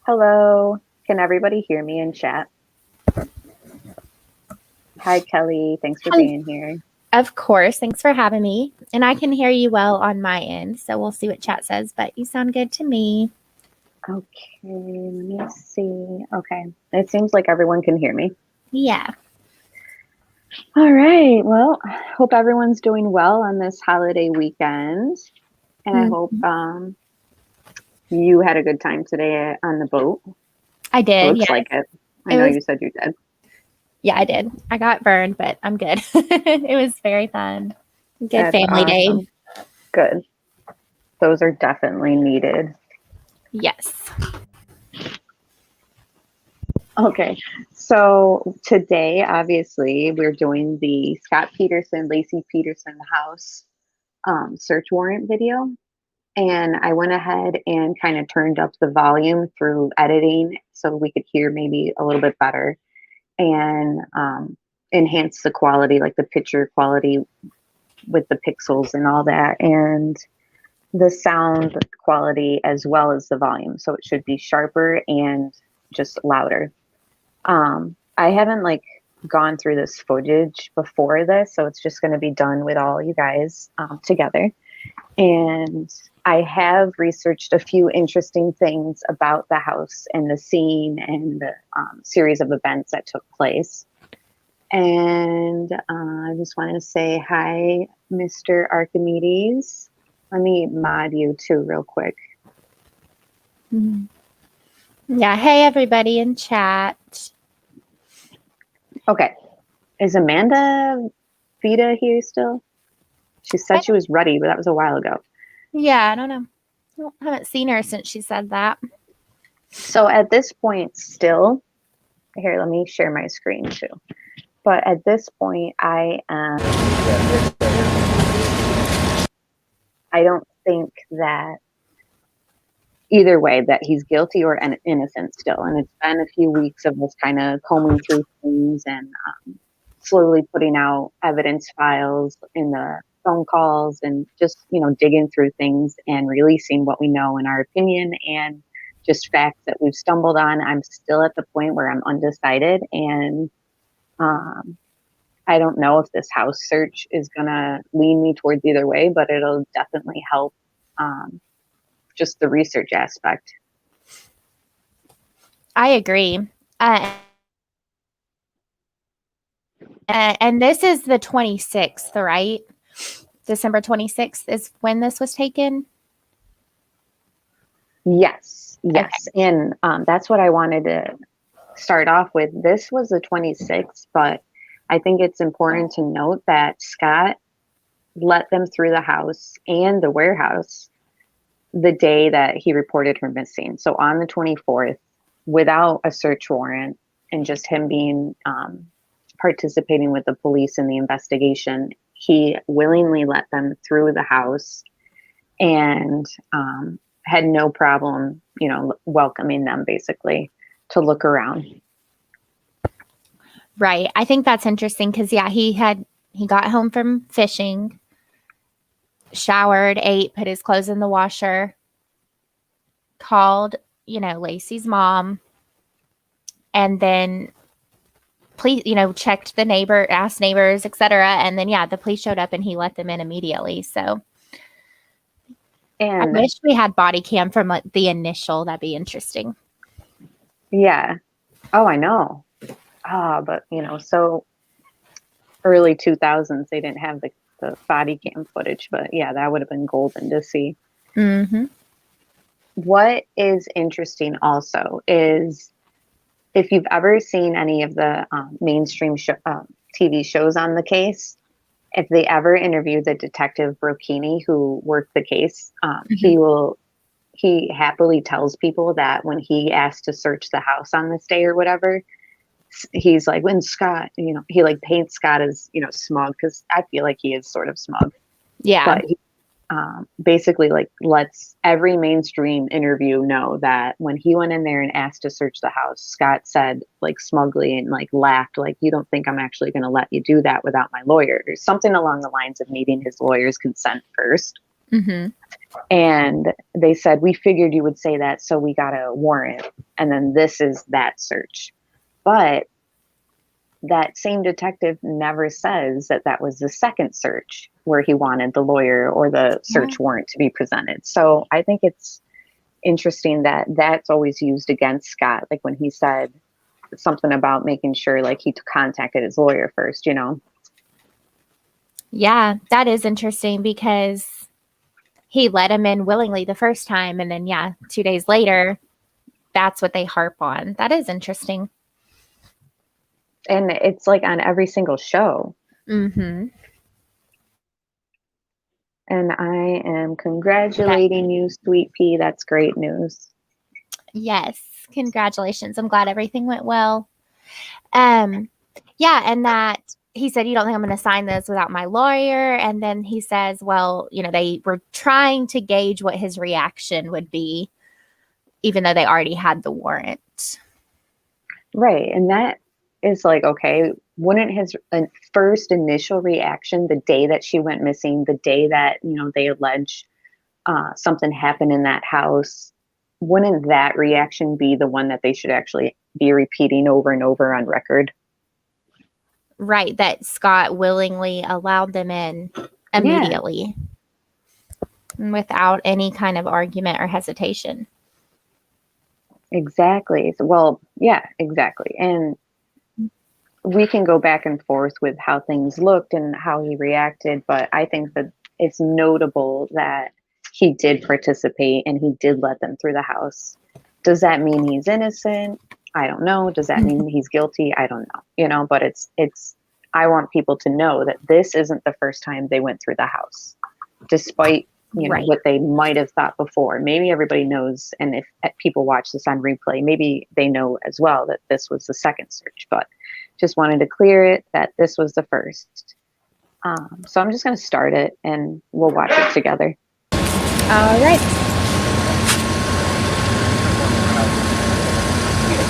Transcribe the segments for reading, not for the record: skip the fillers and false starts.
Hello. Can everybody hear me in chat? Hi, Kelly. Thanks for Hello. being here. Of course. Thanks for having me. And I can hear you well on my end. So we'll see what chat says, but you sound good to me. Okay, let me see. Okay, it seems like everyone can hear me. Yeah. All right. Well, hope everyone's doing well on this holiday weekend. And I hope Mhm. you had a good time today on the boat. I It did. looks Yeah. like it. I It know was, you said you did. yeah, I did. I got burned, but I'm good. It was very fun. Good That's family day. awesome. Good. Those are definitely needed. Yes. Okay, so today, obviously, we're doing the Scott Peterson, Laci Peterson house search warrant video. And I went ahead and kind of turned up the volume through editing so we could hear maybe a little bit better and enhance the quality, like the picture quality with the pixels and all that, and the sound quality as well as the volume. So it should be sharper and just louder. I haven't like gone through this footage before this, so it's just going to be done with all you guys together. And I have researched a few interesting things about the house and the scene and the series of events that took place. And I just want to say hi, Mr. Archimedes. Let me mod you too, real quick. Mhm. Yeah. Hey, everybody in chat. Okay. Is Amanda Vita here still? She said she was ready, but that was a while ago. Yeah. I don't know. I haven't seen her since she said that. So at this point, still, here, let me share my screen too. But at this point, I don't think that either way that he's guilty or innocent still. And it's been a few weeks of us kind of combing through things and slowly putting out evidence files in the phone calls and just, digging through things and releasing what we know in our opinion and just facts that we've stumbled on. I'm still at the point where I'm undecided, and I don't know if this house search is going to lean me towards either way, but it'll definitely help just the research aspect. I agree. And this is the 26th, right? December 26th is when this was taken. Yes, Okay. yes. And that's what I wanted to start off with. This was the 26th, but I think it's important to note that Scott let them through the house and the warehouse the day that he reported her missing. So on the 24th, without a search warrant and just him being participating with the police in the investigation, he willingly let them through the house and had no problem, welcoming them basically to look around. Right. I think that's interesting because, yeah, he got home from fishing, showered, ate, put his clothes in the washer, called, Laci's mom, and then police, checked the neighbor, asked neighbors, etc. And then, yeah, the police showed up and he let them in immediately. So I And wish we had body cam from like, the initial. That'd be interesting. yeah, oh, I know. But so early 2000s, they didn't have the body cam footage, but yeah, that would have been golden to see. Mm-hmm. What is interesting also is if you've ever seen any of the mainstream TV shows on the case, if they ever interview the detective Brocchini who worked the case, he happily tells people that when he asked to search the house on this day or whatever, he's like, when Scott, he like paints Scott as, smug, because I feel like he is sort of smug. Yeah. But he basically like lets every mainstream interview know that when he went in there and asked to search the house, Scott said like smugly and like laughed, like, you don't think I'm actually going to let you do that without my lawyer, or something along the lines of needing his lawyer's consent first. Mm-hmm. And they said, we figured you would say that, so we got a warrant. And then this is that search. But that same detective never says that that was the second search where he wanted the lawyer or the search warrant to be presented. So I think it's interesting that that's always used against Scott. Like when he said something about making sure like he contacted his lawyer first, you know? Yeah, that is interesting because he let him in willingly the first time. And then, 2 days later, that's what they harp on. That is interesting. And it's like on every single show. Mm-hmm. And I am congratulating you, Sweet Pea. That's great news. Yes. Congratulations. I'm glad everything went well. Yeah, and that he said, you don't think I'm going to sign this without my lawyer? And then he says, well, they were trying to gauge what his reaction would be, even though they already had the warrant. Right. And that is like, okay, wouldn't his first initial reaction the day that she went missing, the day that, they allege something happened in that house, wouldn't that reaction be the one that they should actually be repeating over and over on record? Right, that Scott willingly allowed them in immediately without any kind of argument or hesitation. Exactly. Well, yeah, exactly. And we can go back and forth with how things looked and how he reacted, but I think that it's notable that he did participate and he did let them through the house. Does that mean he's innocent? I don't know. Does that mean he's guilty? I don't know. But it's I want people to know that this isn't the first time they went through the house, despite Right. what they might have thought before. Maybe everybody knows, and if people watch this on replay, maybe they know as well that this was the second search, but just wanted to clear it that this was the first. So I'm just going to start it and we'll watch it together. All right.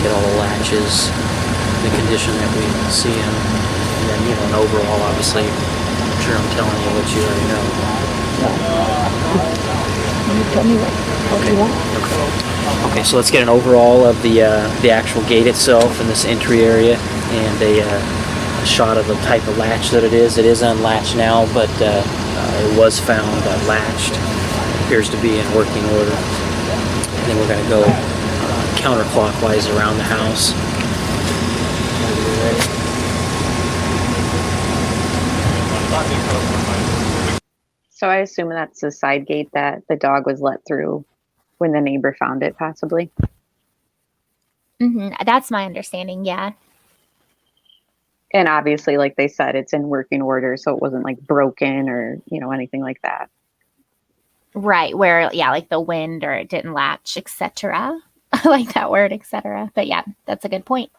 Get all the latches, the condition that we see them, and then, and overall, obviously, I'm sure I'm telling you what you already know. You tell me what you want. Okay, so let's get an overall of the actual gate itself and this entry area, and a shot of the type of latch that it is. It is unlatched now, but it was found latched. It appears to be in working order. And then we're going to go counterclockwise around the house. So I assume that's the side gate that the dog was let through when the neighbor found it, possibly. Mm-hmm. That's my understanding. Yeah. And obviously, like they said, it's in working order, so it wasn't like broken or anything like that. Right. Where, like the wind or it didn't latch, etc. I like that word, etc. But yeah, that's a good point.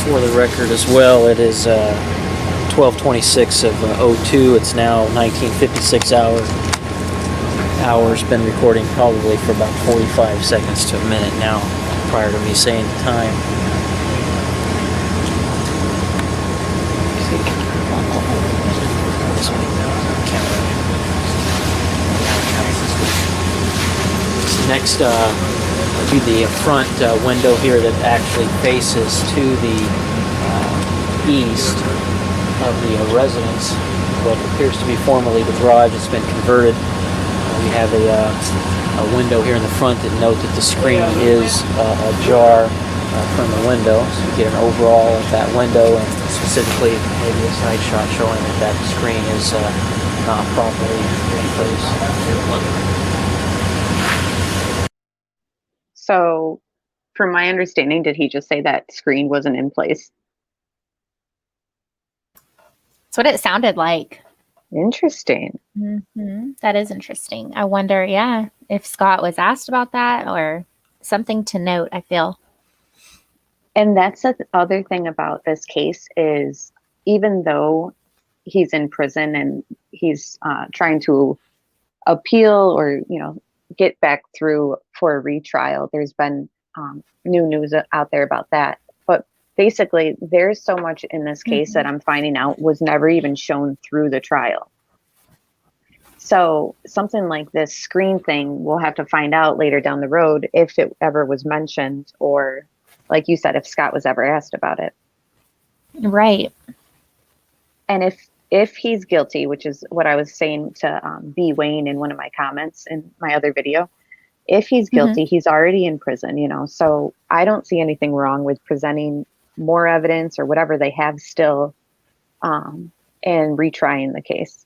For the record as well, it is 12:26 of 02. It's now 1956 hours. Been recording probably for about 45 seconds to a minute now, prior to me saying the time. Next, would be the front window here that actually faces to the east of the residence. What appears to be formerly the garage. It's been converted. We have a window here in the front that note that the screen is ajar from the window. So you get an overall of that window, and specifically maybe a side shot showing that screen is not properly in place. So, from my understanding, did he just say that screen wasn't in place? That's what it sounded like. Interesting. Mm-hmm. That is interesting. I wonder, if Scott was asked about that or something to note, I feel. And that's the other thing about this case is even though he's in prison and he's trying to appeal or, get back through for a retrial. There's been new news out there about that. But basically, there's so much in this case that I'm finding out was never even shown through the trial. So something like this screen thing, we'll have to find out later down the road if it ever was mentioned, or like you said, if Scott was ever asked about it. Right. And if he's guilty, which is what I was saying to B. Wayne in one of my comments in my other video, if he's guilty, he's already in prison, so I don't see anything wrong with presenting more evidence or whatever they have still and retrying the case.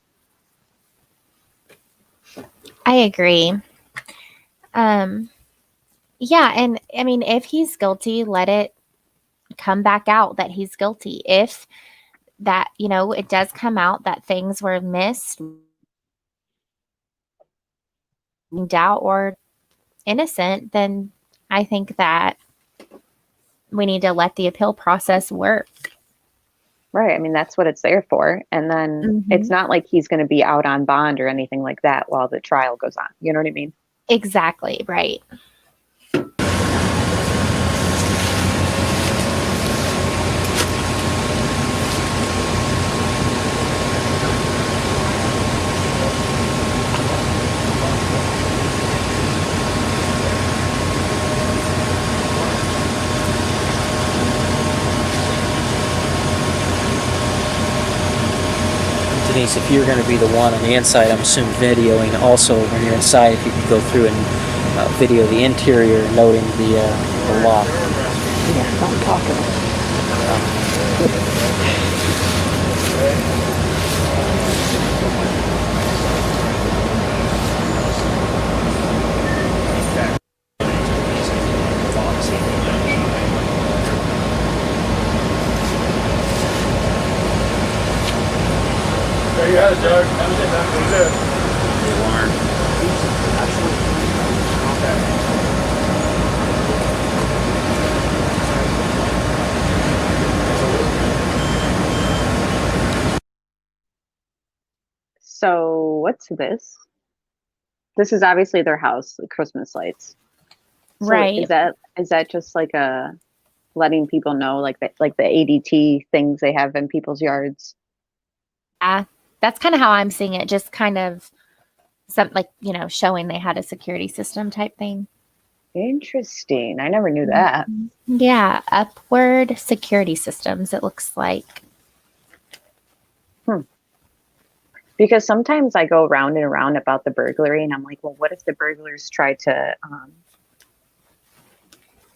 I agree. Yeah, and I mean, if he's guilty, let it come back out that he's guilty. If that, it does come out that things were missed, doubt or innocent, then I think that we need to let the appeal process work. Right. I mean, that's what it's there for. And then it's not like he's going to be out on bond or anything like that while the trial goes on. You know what I mean? Exactly. Right. Denise, if you're going to be the one on the inside, I'm assuming videoing also when you're inside, if you could go through and video the interior, noting the lock. Yeah, don't talk about it. There you have it, Doug. That's it. The alarm. So what's this? This is obviously their house, the Christmas lights. So Right. Is that just like a letting people know, like the ADT things they have in people's yards? That's kind of how I'm seeing it. Just kind of something like, showing they had a security system type thing. Interesting. I never knew that. Yeah. Upward security systems, it looks like. Because sometimes I go round and around about the burglary and I'm like, well, what if the burglars try to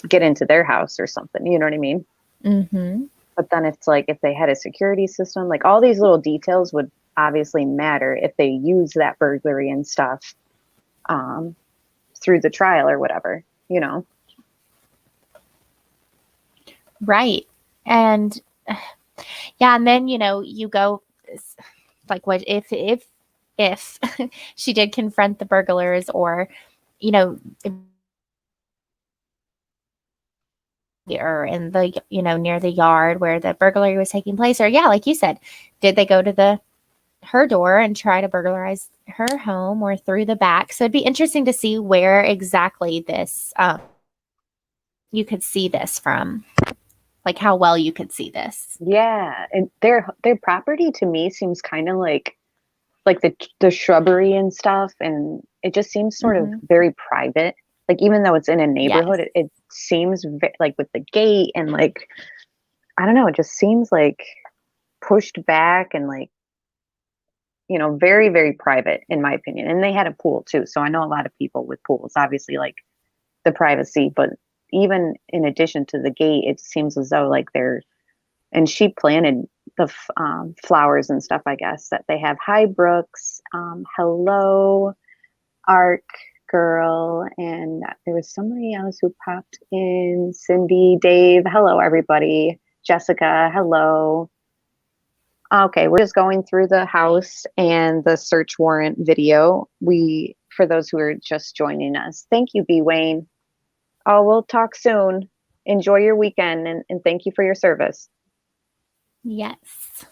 get into their house or something? You know what I mean? Mm-hmm. But then it's like, if they had a security system, like all these little details would obviously matter if they use that burglary and stuff through the trial or whatever, Right. And yeah, and then, you go like, what if she did confront the burglars, or, or in the, near the yard where the burglary was taking place, or like you said, did they go to her door and try to burglarize her home or through the back? So it'd be interesting to see where exactly this, you could see this from, like how well you could see this. Yeah. And their property to me seems kind of like the shrubbery and stuff. And it just seems sort of very private. Like, even though it's in a neighborhood, it seems like with the gate and like, I don't know, it just seems like pushed back and like, very, very private in my opinion. And they had a pool too. So I know a lot of people with pools, obviously like the privacy, but even in addition to the gate, it seems as though like and she planted the flowers and stuff, I guess, that they have. Hi, Brooks. Hello, Arc Girl. And there was somebody else who popped in. Cindy, Dave. Hello, everybody. Jessica. Hello. Okay, we're just going through the house and the search warrant video. For those who are just joining us, thank you, B. Wayne. Oh, we'll talk soon. Enjoy your weekend and thank you for your service. Yes.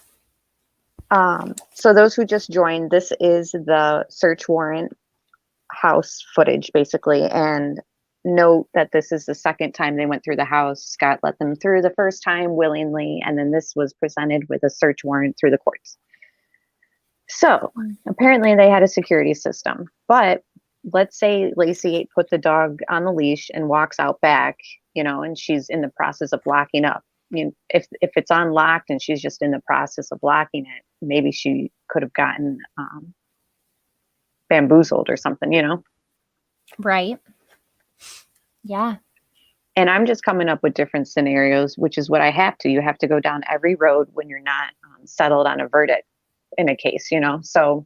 So those who just joined, this is the search warrant house footage, basically. And note that this is the second time they went through the house. Scott let them through the first time willingly, and then this was presented with a search warrant through the courts. So apparently they had a security system, but let's say Laci put the dog on the leash and walks out back, and she's in the process of locking up. If it's unlocked and she's just in the process of locking it, maybe she could have gotten bamboozled or something, Right. Yeah. And I'm just coming up with different scenarios, which is what I have to. You have to go down every road when you're not settled on a verdict in a case, So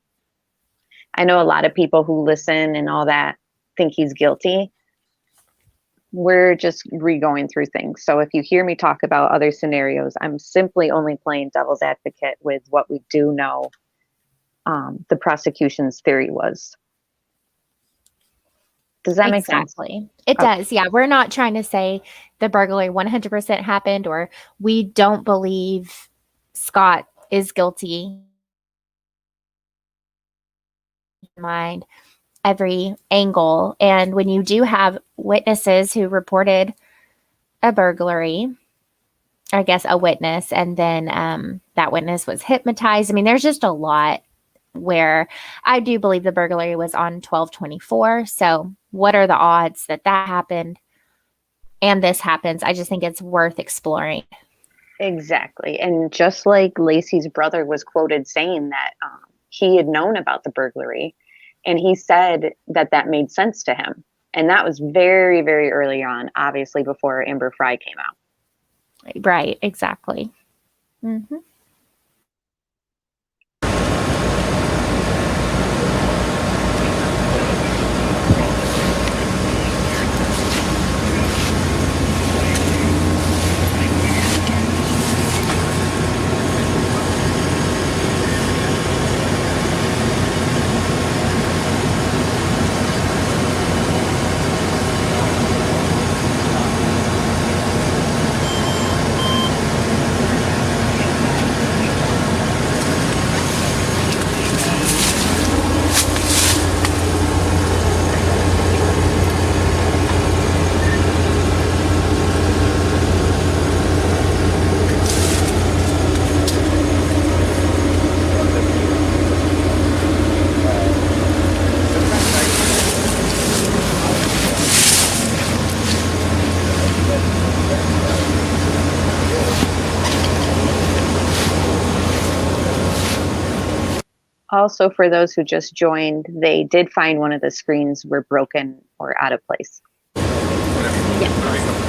I know a lot of people who listen and all that think he's guilty. We're just re-going through things. So if you hear me talk about other scenarios, I'm simply only playing devil's advocate with what we do know the prosecution's theory was. Does that make sense? Exactly. It does. Yeah. We're not trying to say the burglary 100% happened or we don't believe Scott is guilty. Mind every angle. And when you do have witnesses who reported a burglary, I guess a witness, and then that witness was hypnotized. I mean, there's just a lot where I do believe the burglary was on 12/24. So what are the odds that happened and this happens? I just think it's worth exploring. Exactly. And just like Laci's brother was quoted saying that he had known about the burglary, and he said that made sense to him. And that was very, very early on, obviously before Amber Fry came out. Right. Exactly. Mm-hmm. Also, for those who just joined, they did find one of the screens were broken or out of place. Yeah.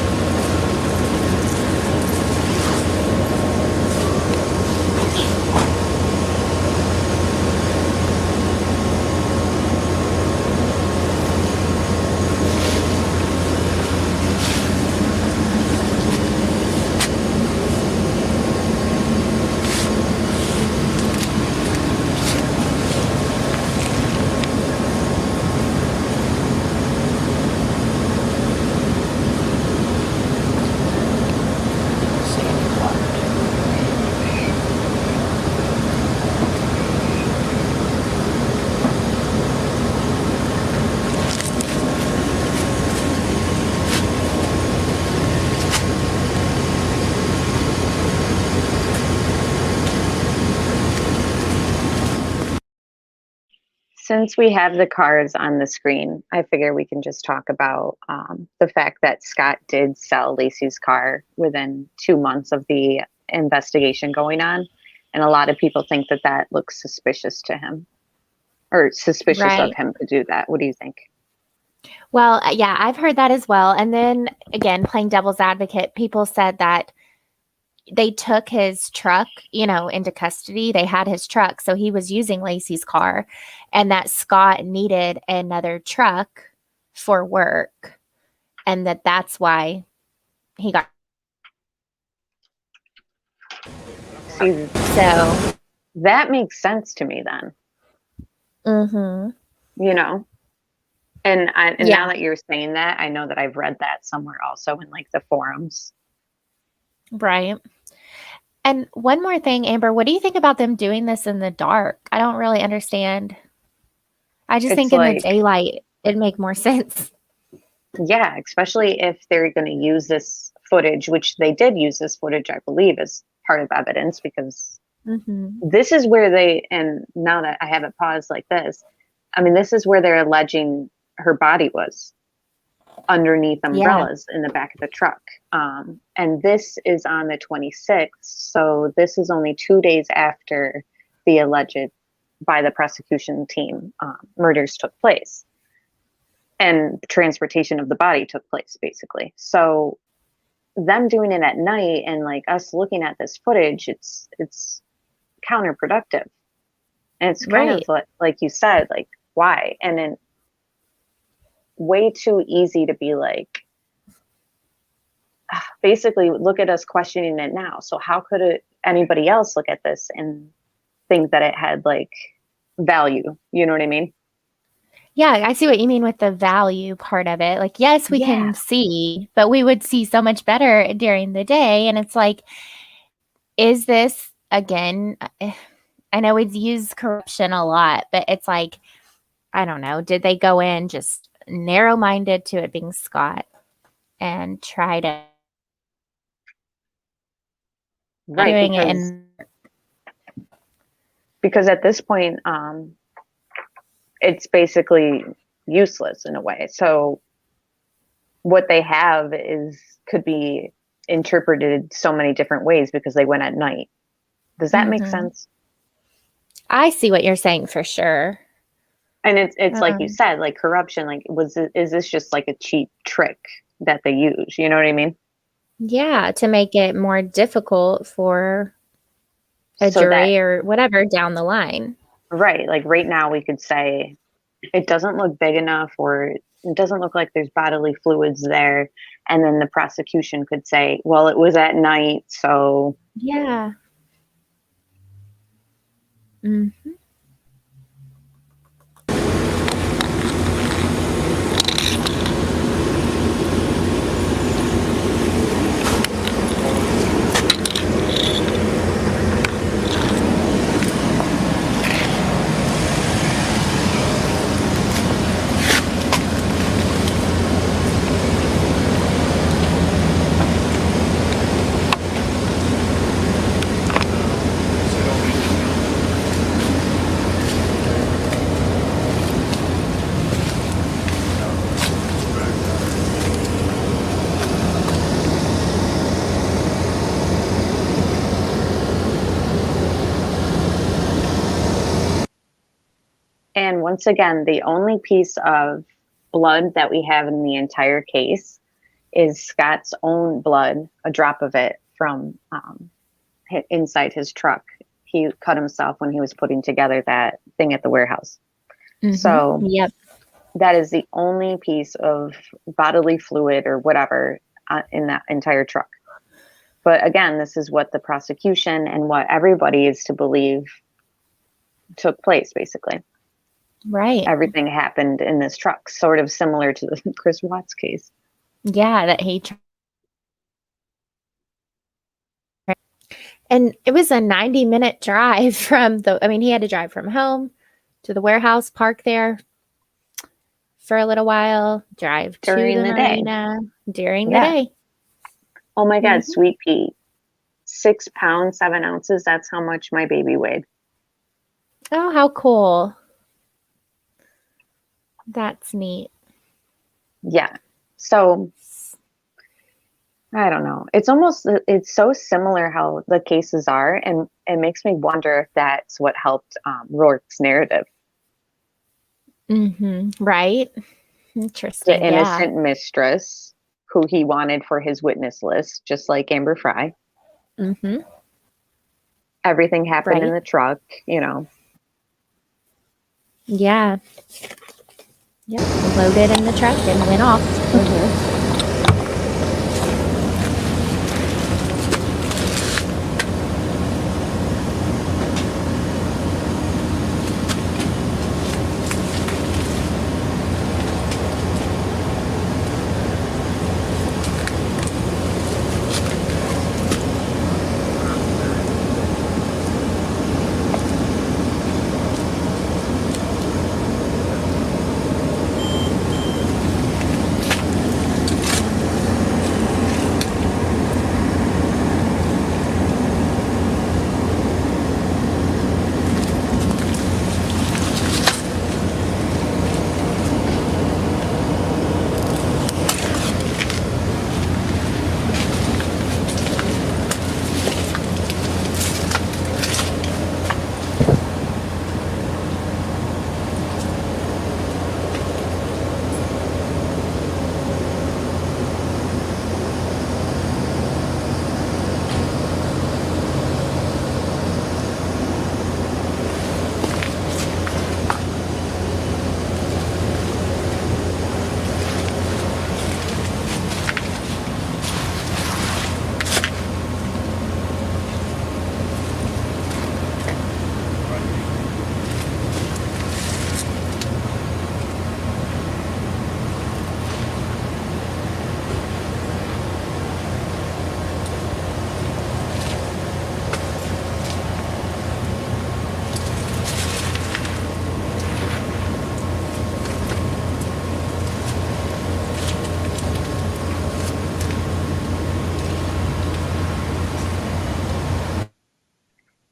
Since we have the cars on the screen, I figure we can just talk about the fact that Scott did sell Laci's car within 2 months of the investigation going on. And a lot of people think that looks suspicious to him, or suspicious of him to do that. What do you think? Well, yeah, I've heard that as well. And then again, playing devil's advocate, people said that they took his truck, into custody. They had his truck. So he was using Laci's car, and that Scott needed another truck for work. And that's why he got. See, So that makes sense to me then. Mm-hmm. And now that you're saying that, I know that I've read that somewhere also in like the forums. Right. And one more thing, Amber, what do you think about them doing this in the dark? I don't really understand. I just It's think in the like, daylight, it'd make more sense. yeah, especially if they're going to use this footage, which they did use this footage, I believe, as part of evidence, because Mm-hmm. this is where they, and now that I have it paused like this, I mean, this is where they're alleging her body was underneath Yeah. umbrellas in the back of the truck. And this is on the 26th. So this is only 2 days after the alleged, by the prosecution team, murders took place. And transportation of the body took place, basically. So them doing it at night and like us looking at this footage, it's counterproductive. And it's kind Right. of like you said, like, why? And then way too easy to be like, basically look at us questioning it now. So how could anybody else look at this and think that it had like value? You know what I mean? Yeah, I see what you mean with the value part of it. Like, yes, we Yeah. can see, but we would see so much better during the day. And it's like, is this again? I know we'd use corruption a lot, but it's like, I don't know. Did they go in just narrow minded to it being Scott and try to Right. doing it? And Because at this point, it's basically useless in a way. So what they have could be interpreted so many different ways because they went at night. Does that make sense? I see what you're saying for sure. And it's like you said, like corruption, like is this just like a cheap trick that they use? You know what I mean? Yeah, to make it more difficult for a So jury that, or whatever down the line. right, like right now we could say it doesn't look big enough or it doesn't look like there's bodily fluids there. And then the prosecution could say, well, it was at night, so Yeah. Mm-hmm. And once again, the only piece of blood that we have in the entire case is Scott's own blood, a drop of it from inside his truck. He cut himself when he was putting together that thing at the warehouse. Mm-hmm. So yep. That is the only piece of bodily fluid or whatever in that entire truck. But again, this is what the prosecution and what everybody is to believe took place, basically. Right. Everything happened in this truck, sort of similar to the Chris Watts case. Yeah, that he and it was a 90-minute drive from he had to drive from home to the warehouse, park there for a little while, drive During to the the day. marina during Yeah. the day. Oh my God, Sweet Pea. 6 pounds, 7 ounces. That's how much my baby weighed. Oh, how cool. That's neat. Yeah. So I don't know. It's so similar how the cases are. And it makes me wonder if that's what helped Rourke's narrative. Mm-hmm. Right. Interesting. The innocent mistress who he wanted for his witness list, just like Amber Fry. Mm-hmm. Everything happened Right. in the truck, you know. Yeah. Yep. Loaded in the truck and went off. Mm-hmm.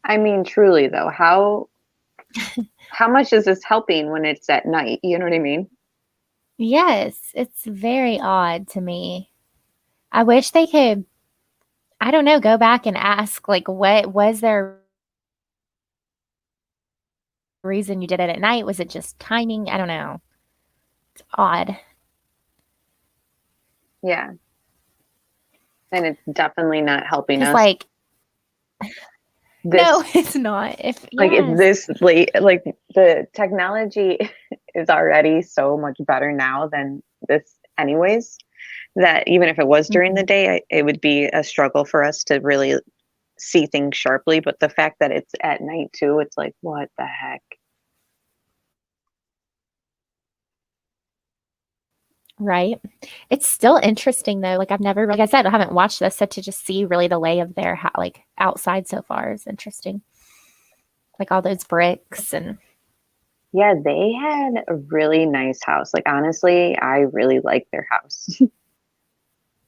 I mean, truly though, how much is this helping when it's at night? You know what I mean? Yes, it's very odd to me. I wish they could, I don't know, go back and ask, like, what was there a reason you did it at night? Was it just timing? I don't know. It's odd. Yeah. And it's definitely not helping Because, us. like, no, This, it's not. If like yes, this late, like the technology is already so much better now than this anyways, that even if it was during the Mhm. day, it would be a struggle for us to really see things sharply. But the fact that it's at night too, it's like, what the heck? Right. It's still interesting though. Like I've never, like I said, I haven't watched this, so to just see really the lay of their like outside so far is interesting. Like all those bricks and Yeah, they had a really nice house. Like honestly, I really like their house.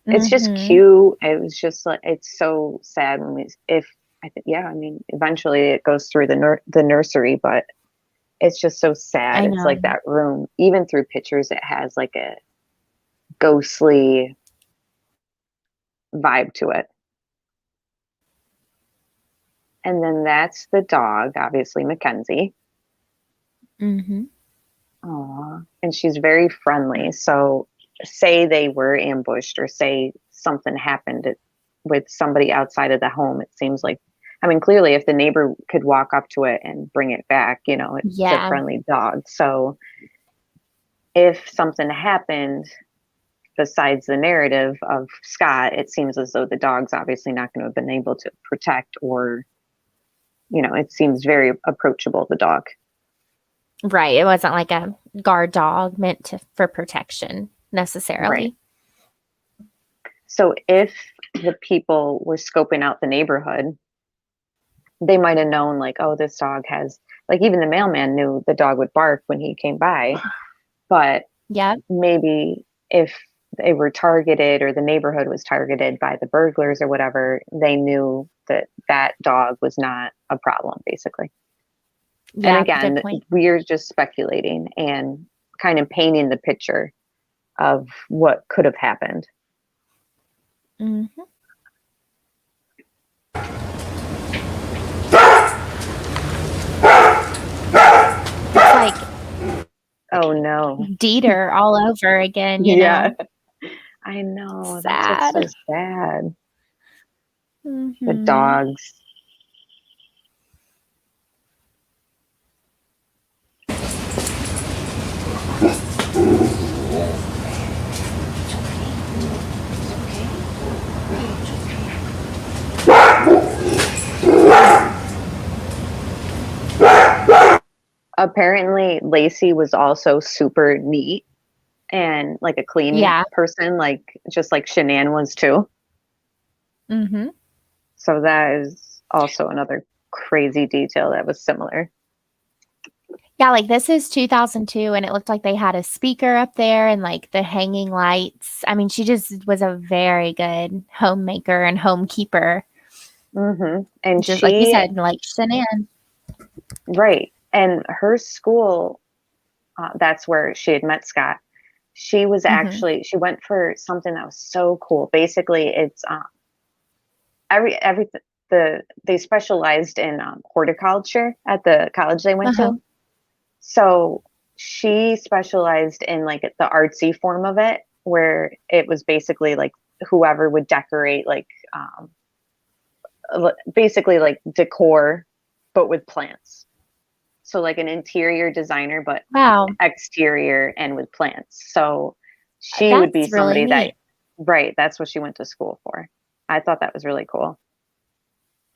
It's just Mhm. cute. It was just like it's so sad when we if I think yeah, I mean eventually it goes through the nursery, but it's just so sad. I It's know. like that room, even through pictures, it has like a ghostly vibe to it. And then that's the dog, obviously Mackenzie. Mhm. Aw. And she's very friendly. So say they were ambushed or say something happened with somebody outside of the home, it seems like I mean, clearly if the neighbor could walk up to it and bring it back, you know, it's a Yeah. friendly dog. So if something happened besides the narrative of Scott, it seems as though the dog's obviously not going to have been able to protect or, you know, it seems very approachable, the dog. Right. It wasn't like a guard dog meant to for protection Right. necessarily. So if the people were scoping out the neighborhood, they might have known, like, oh, this dog has, like, even the mailman knew the dog would bark when he came by. But Yeah. maybe if they were targeted or the neighborhood was targeted by the burglars or whatever, they knew that that dog was not a problem, basically. And Yeah. Good again, point. we're just speculating and kind of painting the picture of what could have happened. Mhm. It's like Oh no. Dieter all over again, you Yeah, know. I know. That's what's Sad. so sad. The Mhm. dogs. Apparently, Laci was also super neat and like a clean Yeah. person, like just like Shanann was too. Mhm. So that is also another crazy detail that was similar. Yeah, like this is 2002 and it looked like they had a speaker up there and like the hanging lights. I mean, she just was a very good homemaker and homekeeper. And Just like you she, said, like Shanann. right. And her school, that's where she had met Scott. She was Mhm. actually, she went for something that was so cool. Basically, it's every they specialized in horticulture at the college they went Uh-huh. to. So she specialized in like the artsy form of it, where it was basically like whoever would decorate like basically like decor, but with plants. So like an interior designer, but Wow. exterior and with plants. So she would be That's really somebody that, neat. right, that's what she went to school for. I thought that was really cool.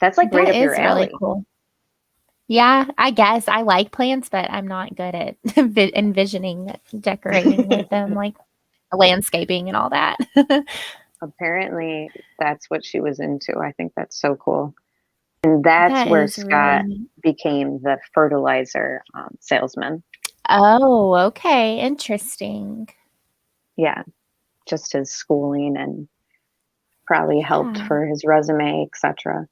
That's like right That up your is really alley. cool. Yeah, I guess I like plants, but I'm not good at envisioning decorating with them, like landscaping and all that. Apparently, that's what she was into. I think that's so cool. And that's That where is really Scott neat. became the fertilizer salesman. Oh, okay. Interesting. Yeah, just his schooling and probably helped Yeah. for his resume, etc.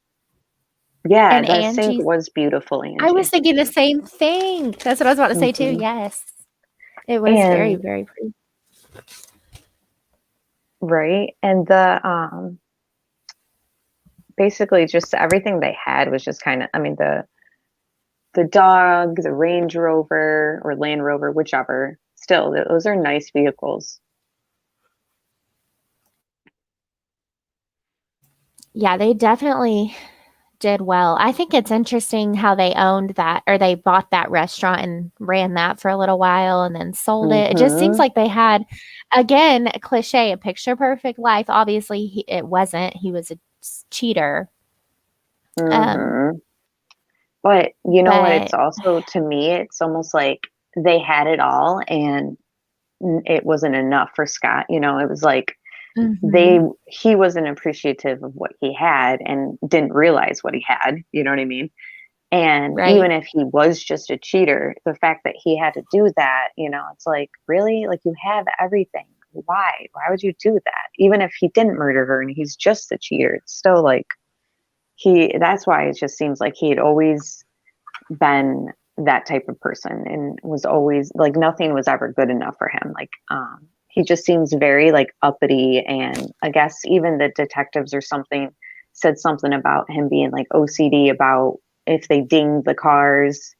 Yeah, And that sink Angie, was beautiful, I was Angie. thinking the same thing. That's what I was about to say too. Mhm. Yes. It was very, And very pretty. right, and basically just everything they had was just kind of, I mean, the dog, the Range Rover or Land Rover, whichever. Still, those are nice vehicles. Yeah, they definitely did well. I think it's interesting how they owned that or they bought that restaurant and ran that for a little while and then sold it. It just seems Mhm. like they had, again, a cliche, a picture perfect life. Obviously, it wasn't. He was a cheater. Um, Mhm. But you know what? It's but also, to me, it's almost like they had it all and it wasn't enough for Scott. It was like mhm, he wasn't appreciative of what he had and didn't realize what he had. You know what I mean? And right. even if he was just a cheater, the fact that he had to do that, it's like, really? Like, you have everything. Why? Why would you do that? Even if he didn't murder her and he's just a cheater, it's still like that's why it just seems like he had always been that type of person and was always like nothing was ever good enough for him. Like, he just seems very like uppity, and I guess even the detectives or something said something about him being like OCD about if they dinged the cars,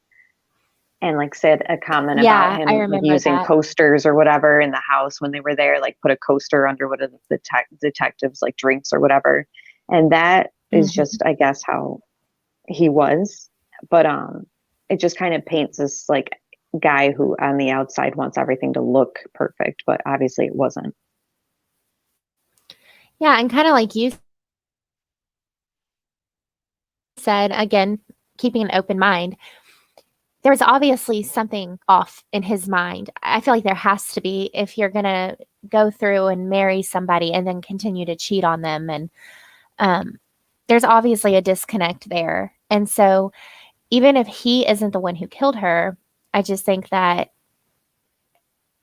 and like said a comment about Yeah, I him like remember using that. coasters or whatever in the house when they were there, like put a coaster under one of the detectives like drinks or whatever. And that is Mhm. just, I guess, how he was. But it just kind of paints this like guy who on the outside wants everything to look perfect, but obviously it wasn't. Yeah, and kind of like you said, again, keeping an open mind. There was obviously something off in his mind. I feel like there has to be if you're going to go through and marry somebody and then continue to cheat on them. And um, there's obviously a disconnect there. And so, even if he isn't the one who killed her, I just think that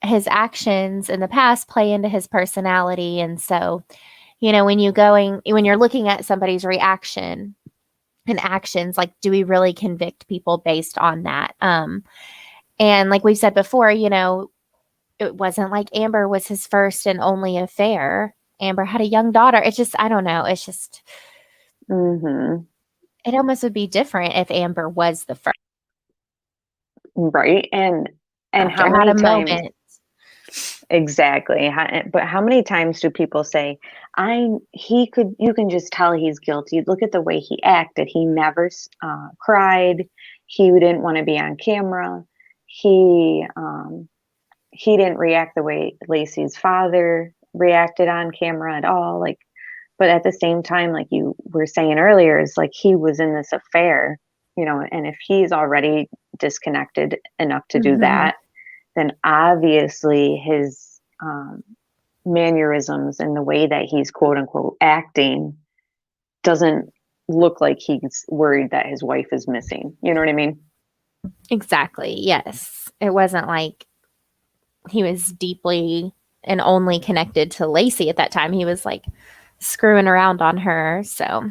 his actions in the past play into his personality. And so, when you're looking at somebody's reaction and actions, like, do we really convict people based on that? And like we've said before, it wasn't like Amber was his first and only affair. Amber had a young daughter. It's just, I don't know. It's just, Hmm. it almost would be different if Amber was the first Right. And how after, had a many times moment. exactly? But how many times do people say, you can just tell he's guilty. Look at the way he acted. He never cried. He didn't want to be on camera. He didn't react the way Lacey's father reacted on camera at all. Like, but at the same time, like you were saying earlier, is like he was in this affair, and if he's already disconnected enough to do Hmm. that, then obviously his mannerisms and the way that he's quote unquote acting doesn't look like he's worried that his wife is missing. You know what I mean? Exactly. Yes. It wasn't like he was deeply and only connected to Lacey at that time. He was like screwing around on her. So,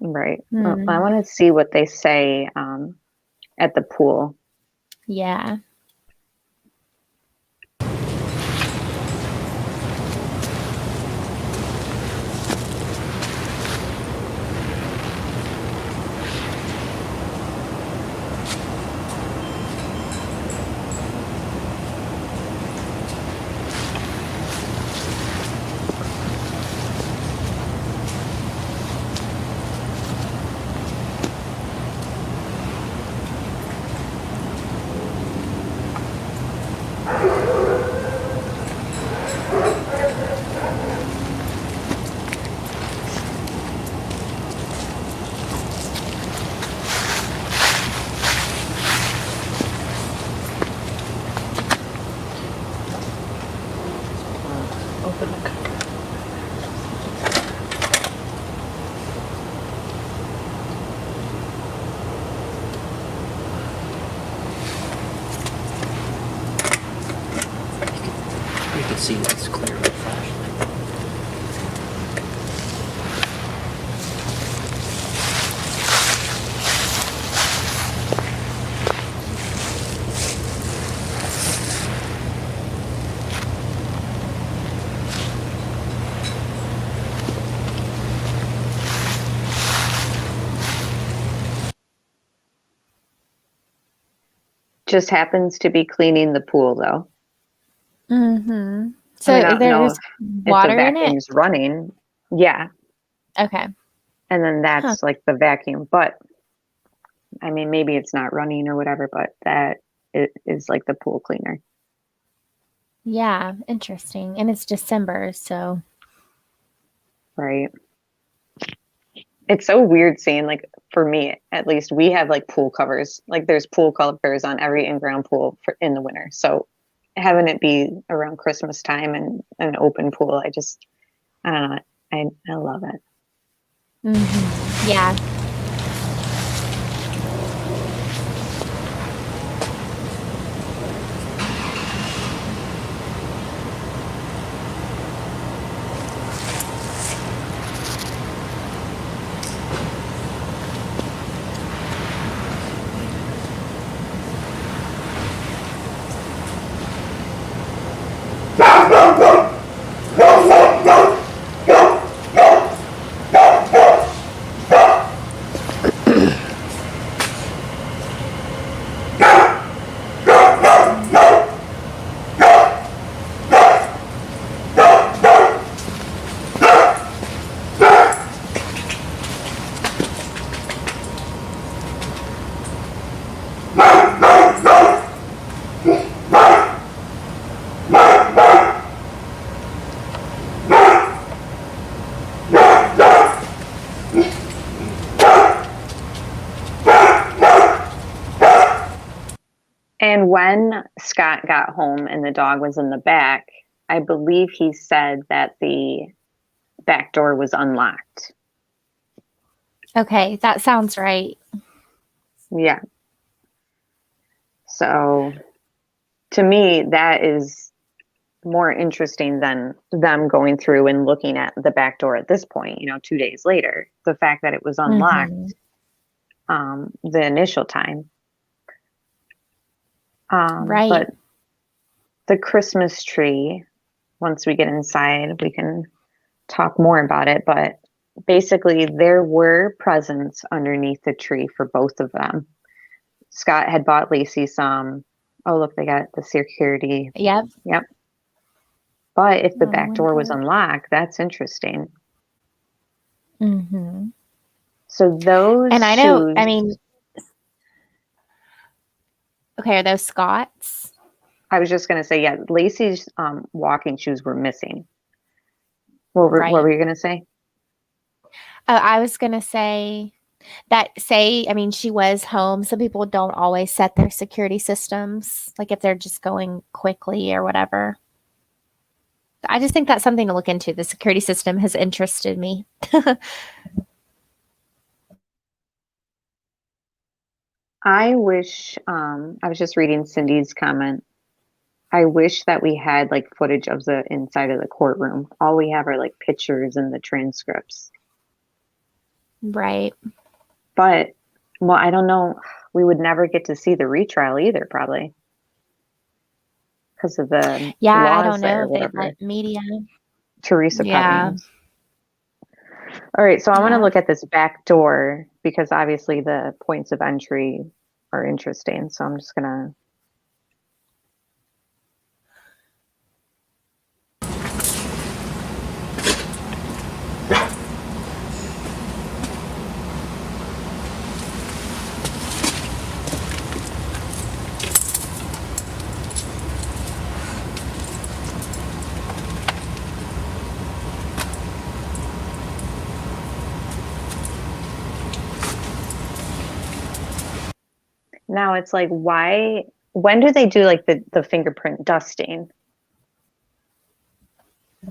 Right. Well, I hmm. want to see what they say at the pool. Yeah. Open the cover. You can see that it's clear with flashlight. just happens to be cleaning the pool, though. Mm-hmm. I mean, I So don't know there's if the water in it? vacuum's running. Yeah. Okay. And then Huh. that's like the vacuum. But I mean, maybe it's not running or whatever, but that it is like the pool cleaner. Yeah, interesting. And it's December, so Right. It's so weird seeing, like, for me at least, we have like pool covers. Like there's pool covers on every in-ground pool in the winter. So having it be around Christmas time and an open pool, I don't know. I love it. yeah. And when Scott got home and the dog was in the back, I believe he said that the back door was unlocked. Okay, that sounds right. Yeah. So to me, that is more interesting than them going through and looking at the back door at this point, 2 days later. The fact that it was unlocked the initial time. Right. But the Christmas tree, once we get inside, we can talk more about it. But basically, there were presents underneath the tree for both of them. Scott had bought Laci some. Oh, look, they got the security. Yep. But if the Oh, back door was window. unlocked, that's interesting. Mm-hmm. So those And I know, shoes, okay, are those Scott's? I was just going to say, yeah, Laci's walking shoes were missing. What were Right. you going to say? I was going to say that, she was home. Some people don't always set their security systems, like if they're just going quickly or whatever. I just think that's something to look into. The security system has interested me. I wish, I was just reading Cindy's comment. I wish that we had like footage of the inside of the courtroom. All we have are like pictures and the transcripts. Right. But, well, I don't know. We would never get to see the retrial either, probably. Because of the Yeah, I laws don't there, know or if they whatever. let media. Teresa Yeah. probably knows. All right, so I want to Yeah. look at this back door because obviously the points of entry are interesting. So I'm just gonna. Now it's like, when do they do like the fingerprint dusting?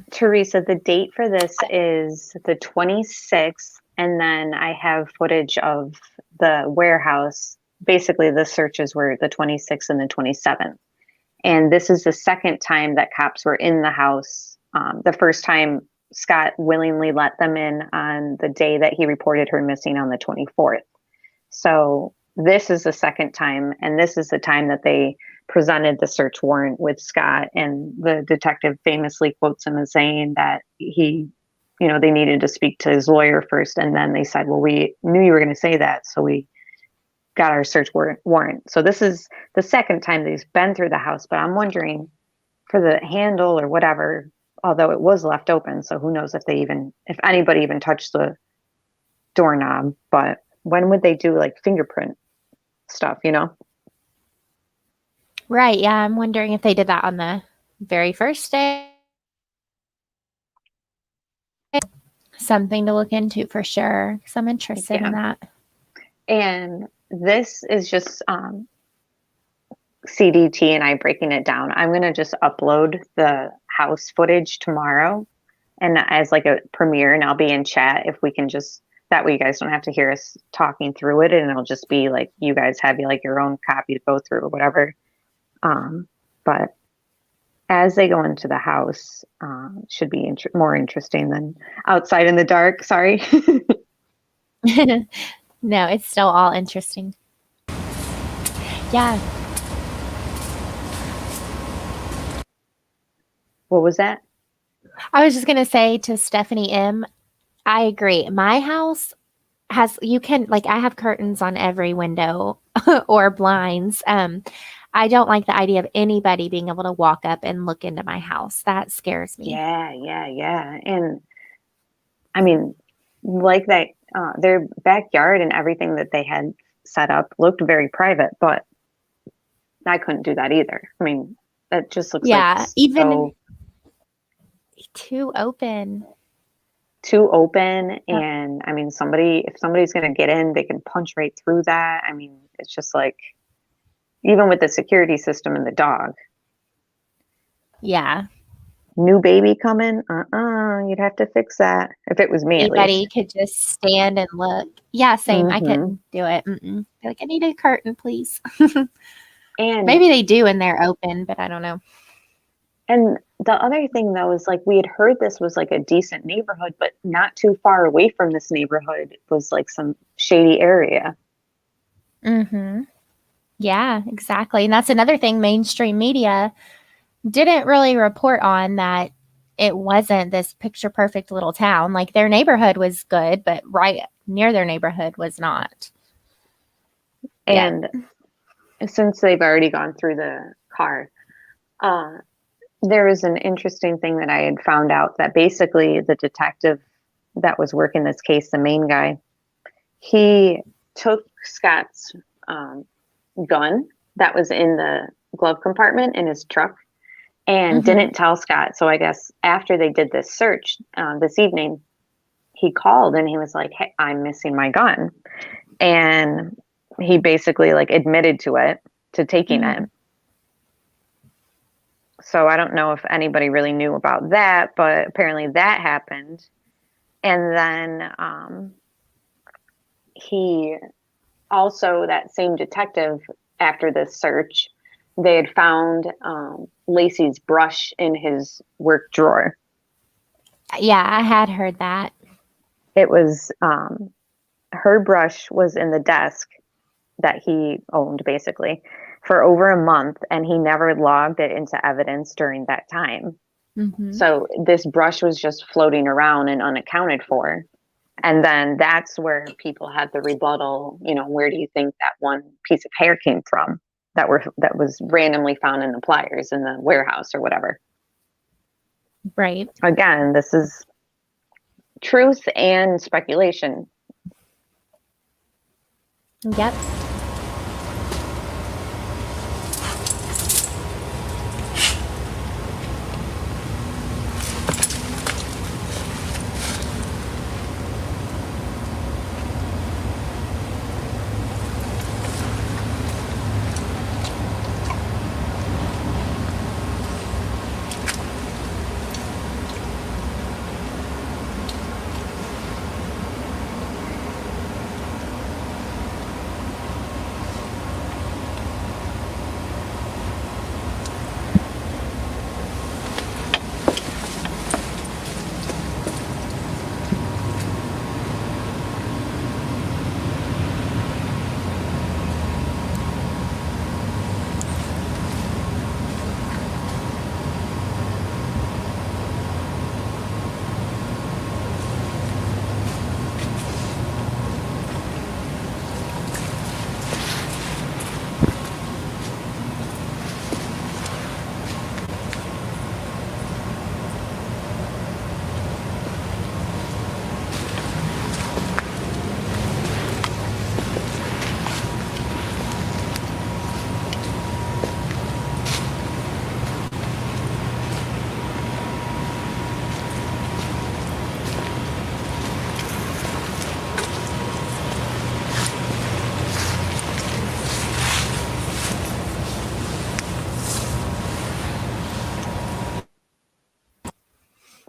Teresa, the date for this is the 26th, and then I have footage of the warehouse. Basically, the searches were the 26th and the 27th. And this is the second time that cops were in the house. The first time Scott willingly let them in on the day that he reported her missing on the 24th. So this is the second time, and this is the time that they presented the search warrant with Scott. And the detective famously quotes him as saying that they needed to speak to his lawyer first. And then they said, well, we knew you were going to say that. So we got our search warrant. So this is the second time that he's been through the house, but I'm wondering for the handle or whatever, although it was left open, so who knows if anybody even touched the doorknob, but when would they do like fingerprint stuff, you know? Right. Yeah. I'm wondering if they did that on the very first day. Something to look into for sure, because I'm interested in that. And this is just CDT and I breaking it down. I'm going to just upload the house footage tomorrow and as like a premiere, and I'll be in chat if we can just, that way you guys don't have to hear us talking through it, and it'll just be like you guys have like your own copy to go through or whatever. But as they go into the house, should be more interesting than outside in the dark. Sorry. No, it's still all interesting. Yeah. What was that? I was just going to say to Stephanie M, I agree. My house has, you can, like, I have curtains on every window or blinds. I don't like the idea of anybody being able to walk up and look into my house. That scares me. Yeah. And I mean, like that, their backyard and everything that they had set up looked very private, but I couldn't do that either. I mean, that just looks like even too open. And I mean, if somebody's going to get in, they can punch right through that. I mean, it's just like, even with the security system and the dog. Yeah. New baby coming? You'd have to fix that. If it was me, anybody could just stand and look. Yeah, same. I couldn't do it. Be like, I need a curtain, please. And maybe they do and they're open, but I don't know. And the other thing though is like we had heard this was like a decent neighborhood, but not too far away from this neighborhood was like some shady area. Yeah, exactly. And that's another thing mainstream media didn't really report on, that it wasn't this picture perfect little town. Like their neighborhood was good, but right near their neighborhood was not. And since they've already gone through the car, there was an interesting thing that I had found out, that basically the detective that was working this case, the main guy, he took Scott's gun that was in the glove compartment in his truck and didn't tell Scott. So I guess after they did this search this evening, he called and he was like, hey, I'm missing my gun. And he basically like admitted to taking it. So I don't know if anybody really knew about that, but apparently that happened. And then he also, that same detective, after this search, they had found Laci's brush in his work drawer. Yeah, I had heard that. It was, her brush was in the desk that he owned basically for over a month, and he never logged it into evidence during that time. So this brush was just floating around and unaccounted for. And then that's where people had the rebuttal, where do you think that one piece of hair came from that was randomly found in the pliers in the warehouse or whatever. Right. Again, this is truth and speculation. Yep.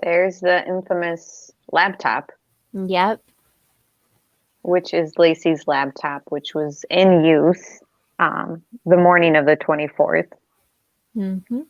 There's the infamous laptop, Yep. which is Laci's laptop, which was in use the morning of the 24th. Mm-hmm.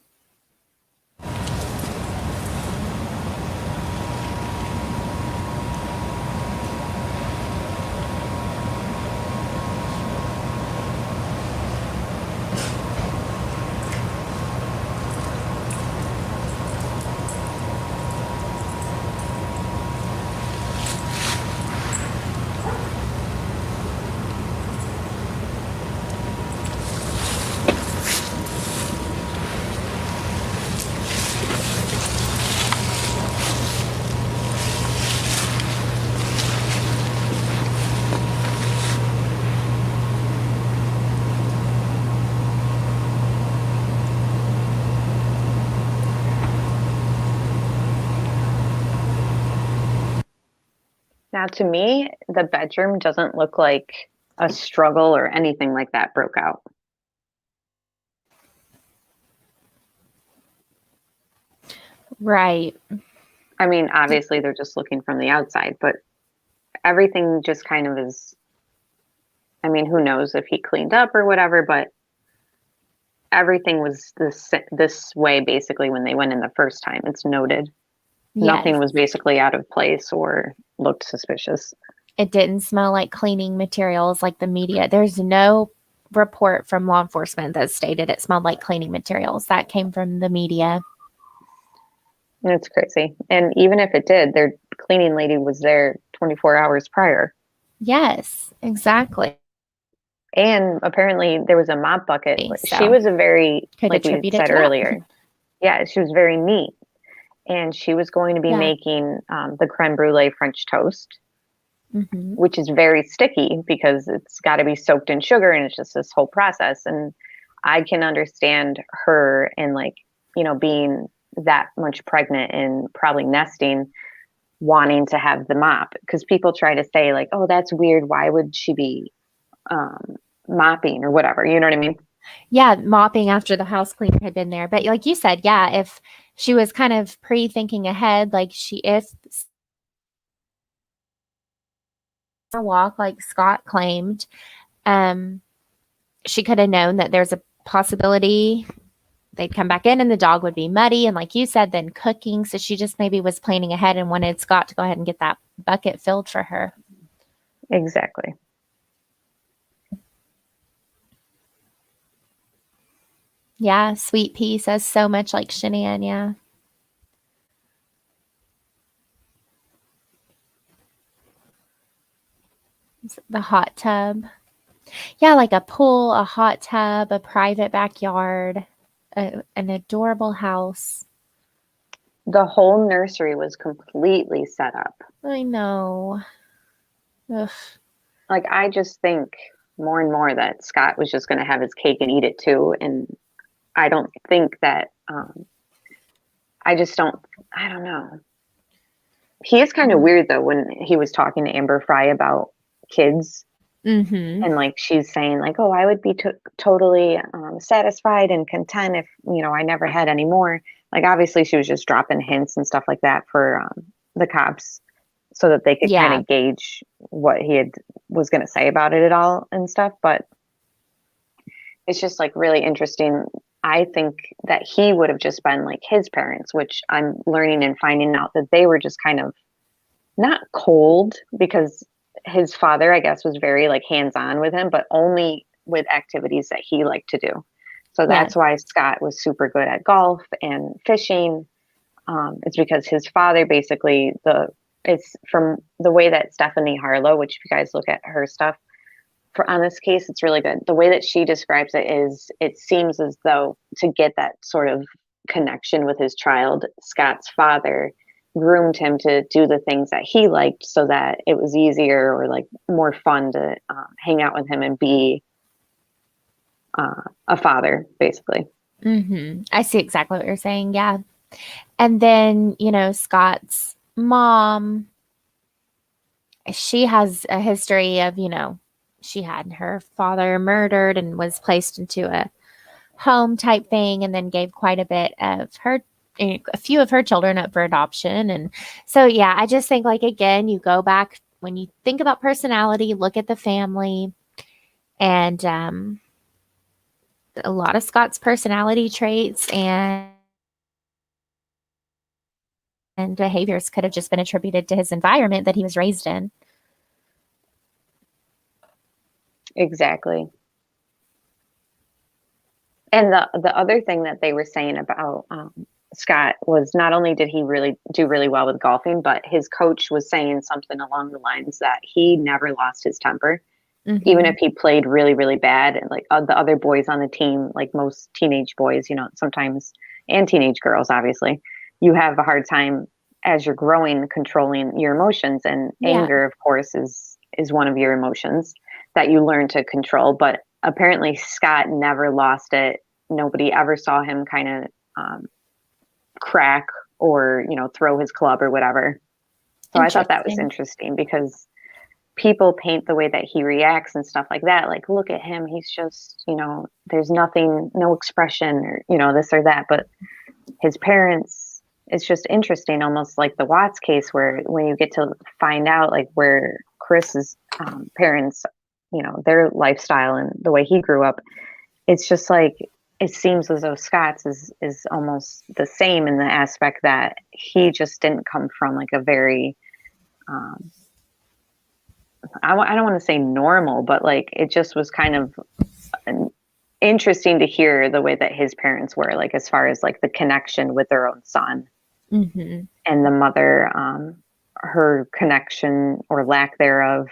Now, to me, the bedroom doesn't look like a struggle or anything like that broke out. Right. I mean, obviously, they're just looking from the outside, but everything just kind of is. I mean, who knows if he cleaned up or whatever, but everything was this way basically when they went in the first time. It's noted. Nothing Yes. was basically out of place or looked suspicious. It didn't smell like cleaning materials like the media. There's no report from law enforcement that stated it smelled like cleaning materials. That came from the media. It's crazy. And even if it did, their cleaning lady was there 24 hours prior. Yes, exactly. And apparently there was a mop bucket. So, she was a very, could like we attribute it said to that. earlier, yeah, she was very neat. And she was going to be Yeah. making the creme brulee French toast, Mm-hmm. which is very sticky because it's got to be soaked in sugar and it's just this whole process. And I can understand her and, like, you know, being that much pregnant and probably nesting, wanting to have the mop, because people try to say like, oh, that's weird. Why would she be mopping or whatever? You know what I mean? Yeah, mopping after the house cleaner had been there. But like you said, yeah, if she was kind of pre-thinking ahead, like if walk like Scott claimed, she could have known that there's a possibility they'd come back in and the dog would be muddy, and like you said, then cooking. So she just maybe was planning ahead and wanted Scott to go ahead and get that bucket filled for her. Exactly. Yeah, Sweet Pea says so much like Shanann, yeah. The hot tub. Yeah, like a pool, a hot tub, a private backyard, an adorable house. The whole nursery was completely set up. I know. Ugh. Like, I just think more and more that Scott was just going to have his cake and eat it too. And I don't think that, I don't know. He is kind of weird though, when he was talking to Amber Fry about kids. Mm-hmm. And like, she's saying like, oh, I would be totally satisfied and content if, you know, I never had any more. Like, obviously she was just dropping hints and stuff like that for the cops so that they could kind of gauge what he was going to say about it at all and stuff. But it's just like really interesting. I think that he would have just been like his parents, which I'm learning and finding out that they were just kind of not cold, because his father, I guess, was very like hands-on with him, but only with activities that he liked to do. So that's why Scott was super good at golf and fishing. It's because his father basically, it's from the way that Stephanie Harlow, which if you guys look at her stuff on this case, it's really good. The way that she describes it is, it seems as though to get that sort of connection with his child, Scott's father groomed him to do the things that he liked so that it was easier or like more fun to hang out with him and be a father, basically. Mm-hmm. I see exactly what you're saying. Yeah. And then, you know, Scott's mom, she has a history of, you know, she had her father murdered and was placed into a home type thing, and then gave quite a bit of her a few of her children up for adoption. And so, yeah, I just think, like, again, you go back when you think about personality, look at the family, and a lot of Scott's personality traits and behaviors could have just been attributed to his environment that he was raised in. Exactly. And the other thing that they were saying about Scott was not only did he do really well with golfing, but his coach was saying something along the lines that he never lost his temper, even if he played really, really bad. And like the other boys on the team, like most teenage boys, sometimes, and teenage girls, obviously, you have a hard time as you're growing, controlling your emotions. And anger, of course, is one of your emotions that you learn to control. But apparently Scott never lost it. Nobody ever saw him kind of crack or, throw his club or whatever. So I thought that was interesting because people paint the way that he reacts and stuff like that. Like, look at him. He's just, there's nothing, no expression or, this or that. But his parents, it's just interesting, almost like the Watts case, where when you get to find out like where Chris's parents, their lifestyle and the way he grew up, it's just like, it seems as though Scott's is almost the same in the aspect that he just didn't come from like a very, I don't want to say normal, but like it just was kind of interesting to hear the way that his parents were, like as far as like the connection with their own son, and the mother, her connection or lack thereof,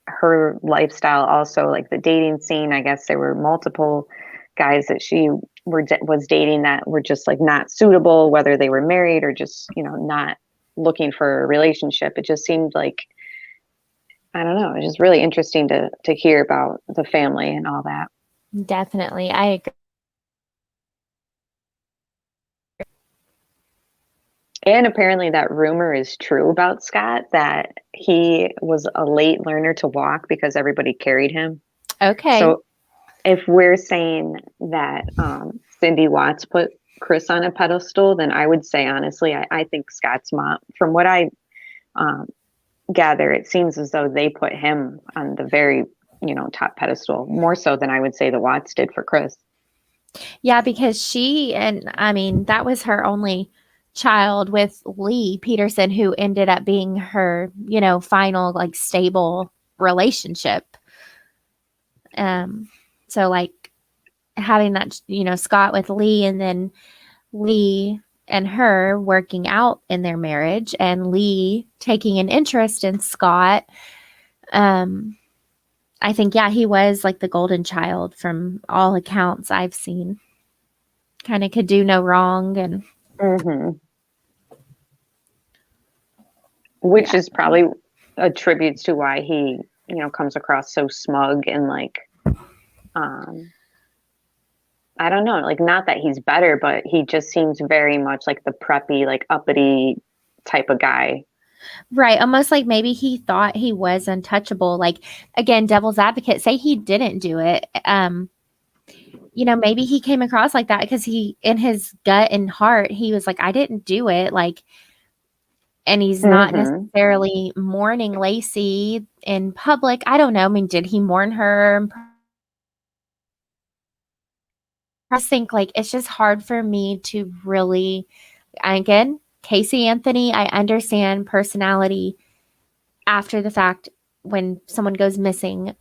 her lifestyle, also like the dating scene. I guess there were multiple guys that she was dating that were just like not suitable, whether they were married or just, not looking for a relationship. It just seemed like, I don't know, it's just really interesting to hear about the family and all that. Definitely. I agree. And apparently that rumor is true about Scott, that he was a late learner to walk because everybody carried him. Okay. So if we're saying that Cindy Watts put Chris on a pedestal, then I would say, honestly, I think Scott's mom, from what I gather, it seems as though they put him on the very, top pedestal, more so than I would say the Watts did for Chris. Yeah, because that was her only child with Lee Peterson, who ended up being her, final like stable relationship. So like having that, Scott with Lee, and then Lee and her working out in their marriage, and Lee taking an interest in Scott. I think, yeah, he was like the golden child from all accounts I've seen. Kind of could do no wrong, and which is probably attributes to why he, comes across so smug and like, I don't know, like not that he's better, but he just seems very much like the preppy, like uppity type of guy. Right. Almost like maybe he thought he was untouchable. Like, again, devil's advocate, say he didn't do it. Maybe he came across like that because he, in his gut and heart, he was like, I didn't do it. Like, and he's not necessarily mourning Laci in public. I don't know. I mean, did he mourn her? I think like it's just hard for me to really, again, Casey Anthony, I understand personality after the fact when someone goes missing,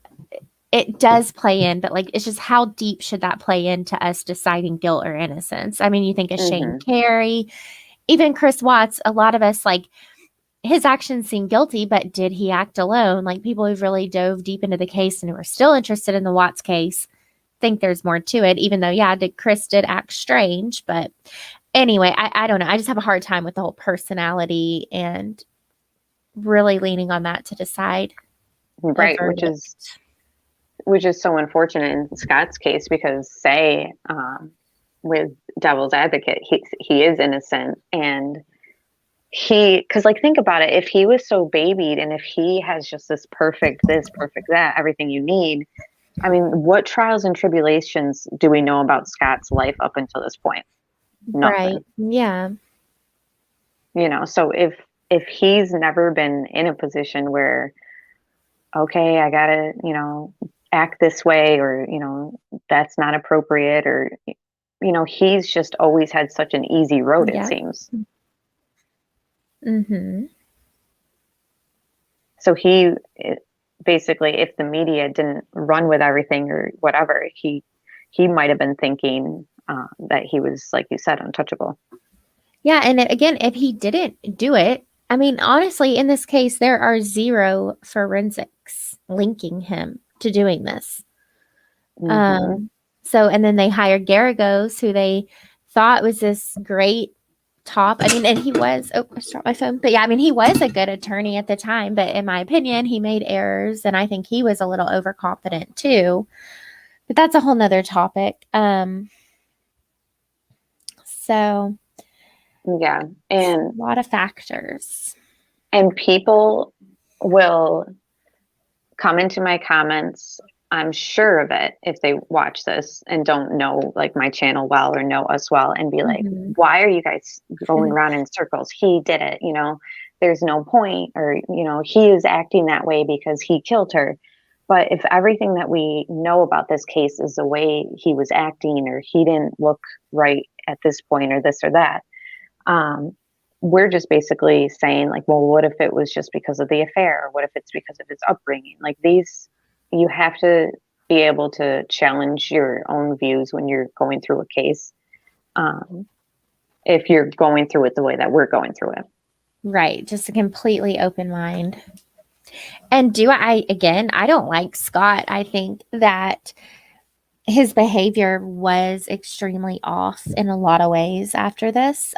it does play in, but like it's just how deep should that play into us deciding guilt or innocence? I mean, you think of Shane Carey, even Chris Watts, a lot of us like his actions seem guilty, but did he act alone? Like people who've really dove deep into the case and who are still interested in the Watts case think there's more to it, even though, yeah, Chris did act strange. But anyway, I don't know. I just have a hard time with the whole personality and really leaning on that to decide. Right, which is so unfortunate in Scott's case, because say with devil's advocate, he is innocent, and because like think about it, if he was so babied and if he has just this perfect that, everything you need, I mean, what trials and tribulations do we know about Scott's life up until this point? Nothing. Right. Yeah. So if he's never been in a position where, okay, I gotta, act this way, or, that's not appropriate, or, he's just always had such an easy road, it Yeah. seems. Mm-hmm. So basically, if the media didn't run with everything or whatever, he might have been thinking that he was, like you said, untouchable. Yeah. And again, if he didn't do it, I mean, honestly, in this case, there are 0 forensics linking him to doing this. Mm-hmm. So, and then they hired Garagos, who they thought was this great top. I mean, and he was, oh, I dropped my phone. But yeah, I mean, he was a good attorney at the time, but in my opinion, he made errors, and I think he was a little overconfident too. But that's a whole nother topic. So Yeah, a and lot of factors. people will come into my comments. I'm sure of it, if they watch this and don't know, like, my channel well or know us well, and be like, Mhm. why are you guys going around in circles? He did it, there's no point, or, he is acting that way because he killed her. But if everything that we know about this case is the way he was acting, or he didn't look right at this point, or this or that, we're just basically saying, like, well, what if it was just because of the affair? Or what if it's because of his upbringing? Like, you have to be able to challenge your own views when you're going through a case. If you're going through it the way that we're going through it. Right. Just a completely open mind. And again, I don't like Scott. I think that his behavior was extremely off in a lot of ways after this.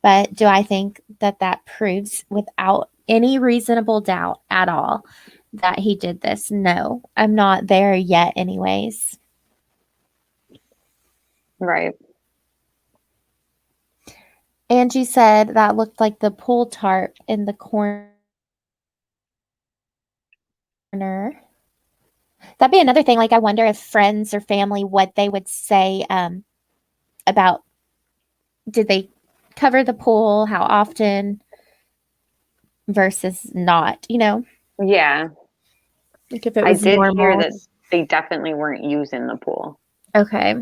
But do I think that proves without any reasonable doubt at all that he did this? No, I'm not there yet anyways. Right. Angie said that looked like the pool tarp in the corner. That'd be another thing. Like, I wonder if friends or family, what they would say about, did they cover the pool, how often versus not, Yeah. like if it I was did hear normal. that they definitely weren't using the pool. Okay.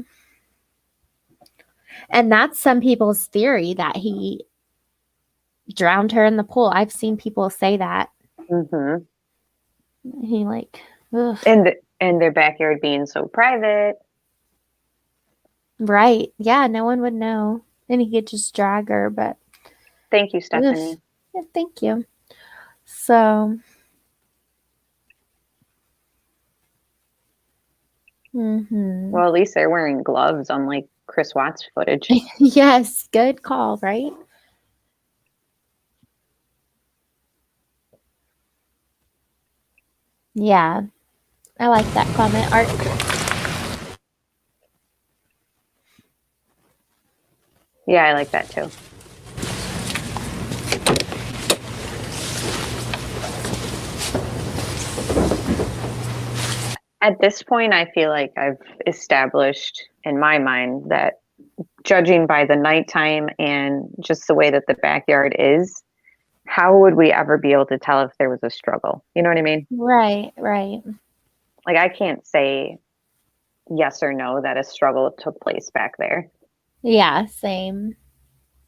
And that's some people's theory, that he drowned her in the pool. I've seen people say that. Mm-hmm. He ugh. And their backyard being so private. Right. Yeah, no one would know. And he could just drag her, but Thank you, Stephanie. ugh. Yeah, thank you. So Well, at least they're wearing gloves, unlike Chris Watts footage. Yes, good call, right? Yeah. I like that comment, Art. Yeah, I like that too. At this point, I feel like I've established in my mind that, judging by the nighttime and just the way that the backyard is, how would we ever be able to tell if there was a struggle? You know what I mean? Right. Like, I can't say yes or no that a struggle took place back there. Yeah, same.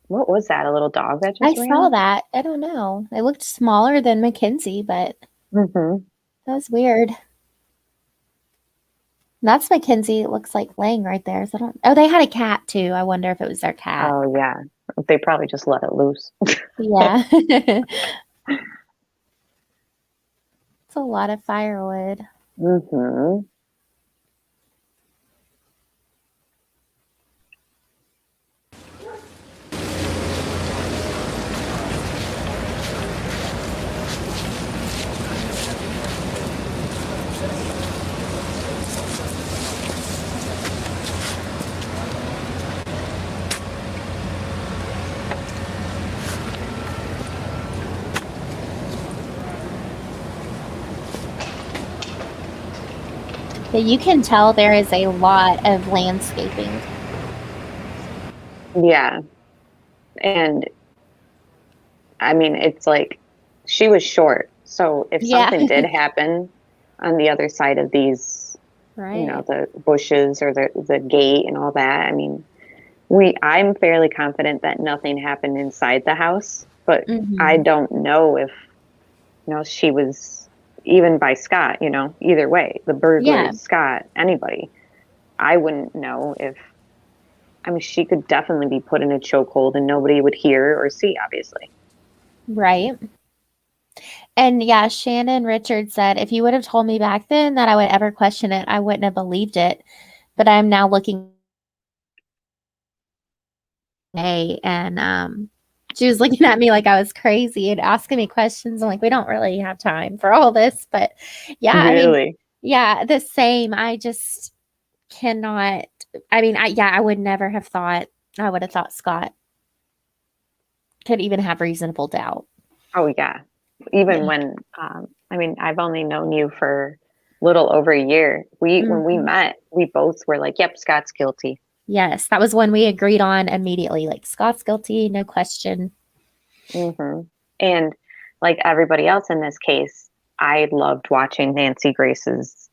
What was that? A little dog that I just ran? saw that. I don't know. It looked smaller than Mackenzie, but Mm-hmm. that was weird. That's Mackenzie. It looks like laying right there. So oh, they had a cat too. I wonder if it was their cat. Oh, yeah. They probably just let it loose. Yeah. It's a lot of firewood. Mm-hmm. Yeah, you can tell there is a lot of landscaping. Yeah. And I mean, it's like she was short. So if Yeah. something did happen on the other side of these, Right. the bushes or the gate and all that, I mean, I'm fairly confident that nothing happened inside the house, but I Mm-hmm. don't know if, she was even by Scott, either way, the Yeah. burglars, Scott, anybody. I wouldn't know if, I mean, she could definitely be put in a chokehold and nobody would hear or see, obviously. Right. And yeah, Shannon Richards said, if you would have told me back then that I would ever question it, I wouldn't have believed it. But I'm now looking and she was looking at me like I was crazy and asking me questions. I'm like, we don't really have time for all this. But yeah, I mean, Really? yeah, the same. I just cannot. I mean, I would never have thought, I would have thought Scott could even have reasonable doubt. Oh, yeah. Even Yeah. when, I mean, I've only known you for little over a year. When we Mhm. met, we both were like, yep, Scott's guilty. Yes, that was one we agreed on immediately. Like, Scott's guilty, no question. Hmm. And like everybody else in this case, I loved watching Nancy Grace's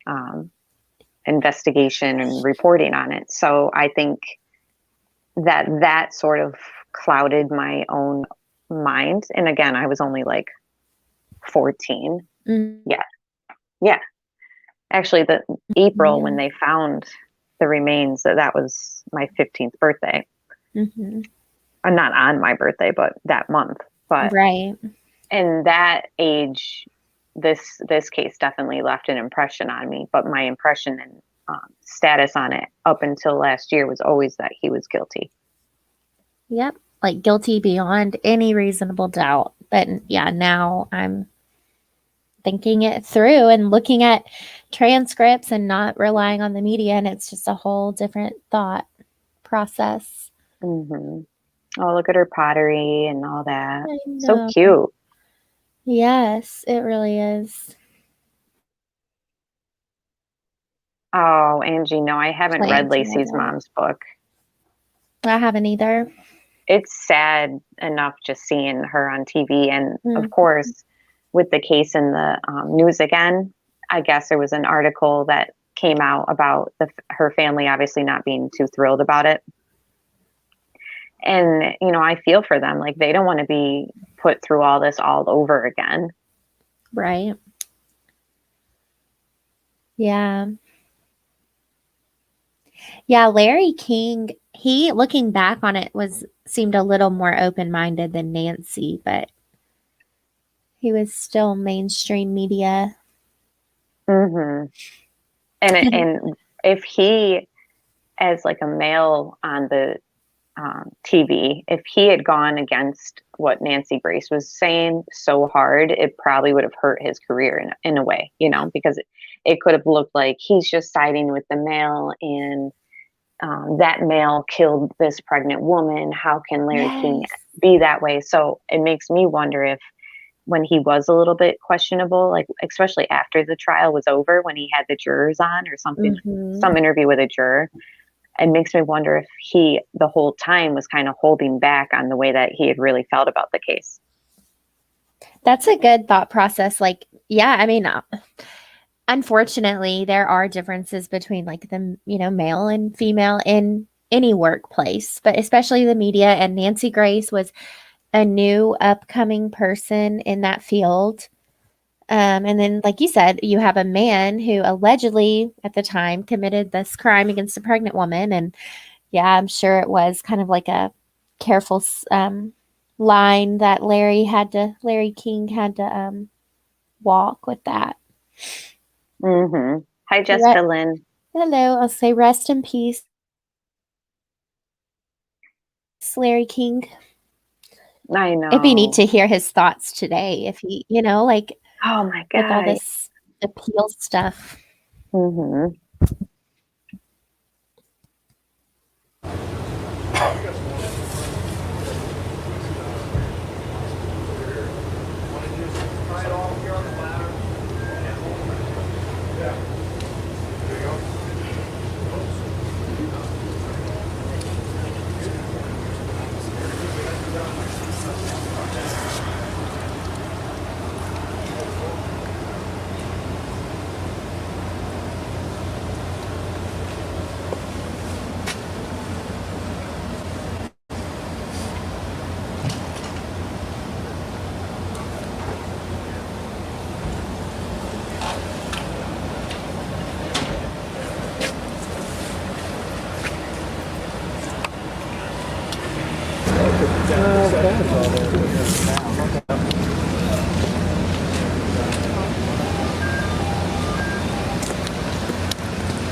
investigation and reporting on it. So I think that sort of clouded my own mind. And again, I was only like 14. Mm, Yeah. Yeah. Actually, the April when yeah. they found the remains, that was my 15th birthday. Hmm. Not on my birthday, but that month. But Right. in that age, this case definitely left an impression on me. But my impression and status on it up until last year was always that he was guilty. Yep. Like, guilty beyond any reasonable doubt. But yeah, now I'm thinking it through and looking at transcripts and not relying on the media. And it's just a whole different thought process. Hmm. Oh, look at her pottery and all that. I So know. cute. Yes, it really is. Oh, Angie, no, I haven't read Plants and all Lacey's that. mom's book. I haven't either. It's sad enough just seeing her on TV. And of Mm. course, with the case in the news again, I guess there was an article that came out about her family obviously not being too thrilled about it. And, I feel for them. Like they don't want to be put through all this all over again. Right. Yeah. Yeah, Larry King, he looking back on it seemed a little more open-minded than Nancy, but he was still mainstream media. Hmm. And if he, as like a male on the TV, if he had gone against what Nancy Grace was saying so hard, it probably would have hurt his career in a way, because it could have looked like he's just siding with the male and that male killed this pregnant woman. How can Larry King Yes. be that way? So it makes me wonder if when he was a little bit questionable, like especially after the trial was over, when he had the jurors on or something, Mhm. some interview with a juror, it makes me wonder if he the whole time was kind of holding back on the way that he had really felt about the case. That's a good thought process. Like, yeah, I mean, unfortunately, there are differences between like the, male and female in any workplace, but especially the media. And Nancy Grace was a new upcoming person in that field. And then, like you said, you have a man who allegedly at the time committed this crime against a pregnant woman. And yeah, I'm sure it was kind of like a careful line that Larry King had to walk with that. Mm-hmm. Hi, Re- Jessica Lynn. Hello, I'll say rest in peace, Larry King. I It'd be neat know. to hear his thoughts today if he, like Oh my with all God. this appeal stuff. Mm-hmm.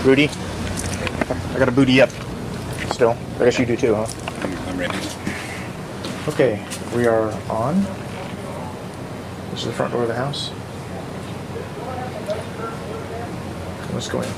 Rudy, I got a booty up. Still, I guess you do too, huh? I'm ready. Okay, we are on. This is the front door of the house. Let's go in.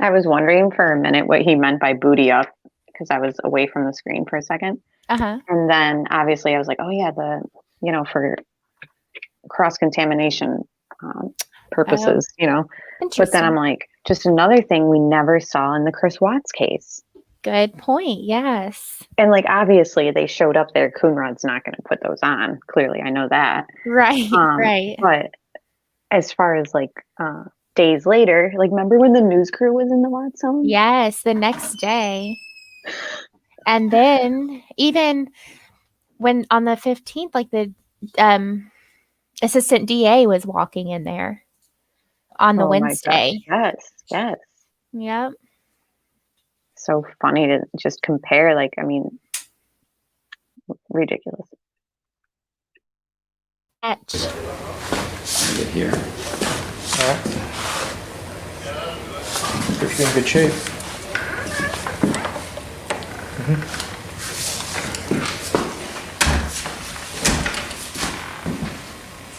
I was wondering for a minute what he meant by booty up because I was away from the screen for a second. Uh-huh. And then obviously I was like, oh yeah, for cross contamination purposes, But Interesting. then I'm like, just another thing we never saw in the Chris Watts case. Good point. Yes. And like obviously they showed up there. Coonrod's not going to put those on. Clearly, I know that. Right. Right. But as far as like days later, like remember when the news crew was in the Watts home? Yes, the next day. And then even when on the 15th, like the assistant DA was walking in there on the Oh my Wednesday. gosh. Yes. Yep. So funny to just compare. Like, I mean, ridiculous. Catch. Get here. All right. Should be in good shape.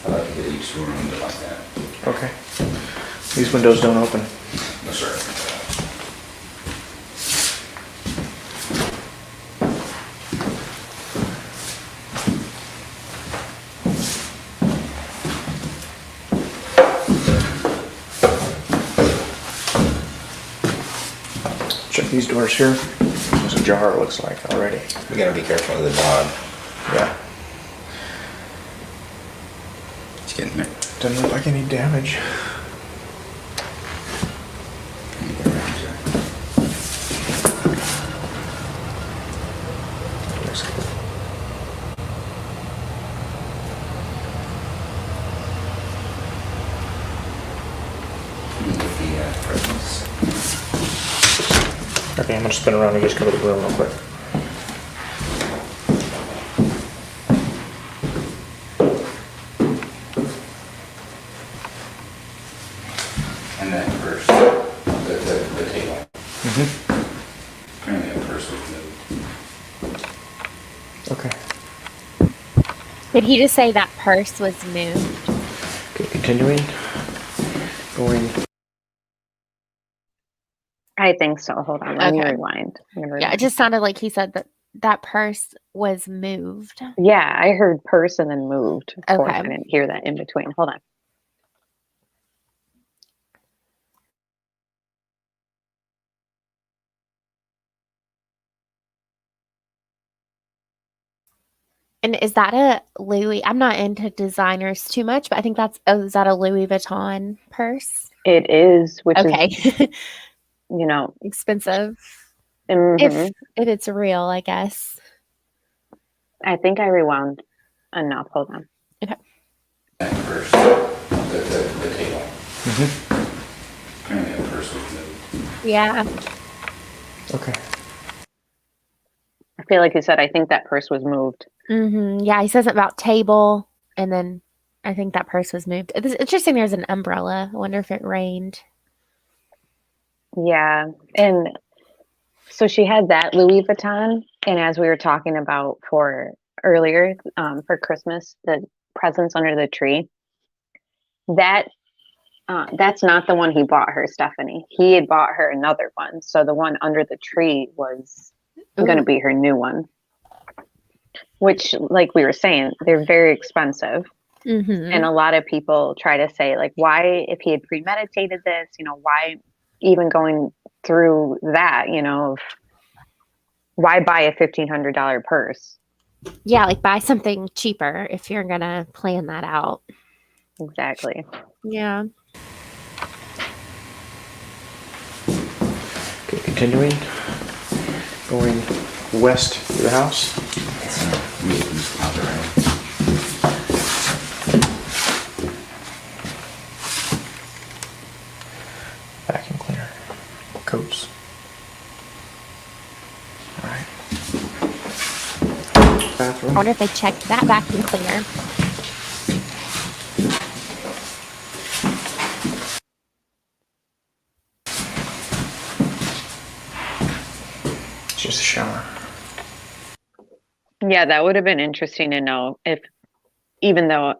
I like to get each door window like that. Okay. These windows don't open. No, sir. Check these doors here. There's a jar, it looks like, already. We gotta be careful of the dog. Yeah. He's getting there. Doesn't look like any damage. Looks good. Okay, I'm gonna spin around and just go to the room real quick. And that purse, the table. Apparently a purse was moved. Okay. Did he just say that purse was moved? Okay, continuing. Going. I think so. Hold on. Let me Okay. rewind. Yeah, it just sounded like he said that that purse was moved. Yeah, I heard purse and then moved. Of course, I Okay. didn't hear that in between. Hold on. And is that a Louis? I'm not into designers too much, but I think is that a Louis Vuitton purse? It is, which Okay. is, Expensive. mhm. If it's real, I guess. I think I rewound enough. Hold on. That purse, the table. Apparently a purse was moved. Yeah. Okay. I feel like you said, I think that purse was moved. Yeah, he says it about table, and then I think that purse was moved. It's interesting there's an umbrella. I wonder if it rained. Yeah. And so she had that Louis Vuitton. And as we were talking about earlier for Christmas, the presents under the tree, that's not the one he bought her, Stephanie. He had bought her another one. So the one under the tree was going to be her new one, which, like we were saying, they're very expensive. And a lot of people try to say, like, why, if he had premeditated this, why even going through that, why buy a $1,500 purse? Yeah, like buy something cheaper if you're going to plan that out. Exactly. Yeah. Okay, continuing. Going west of the house. Vacuum cleaner. Coats. All right. I Bathroom. wonder if they checked that vacuum cleaner. Just a shower. Yeah, that would have been interesting to know if, even though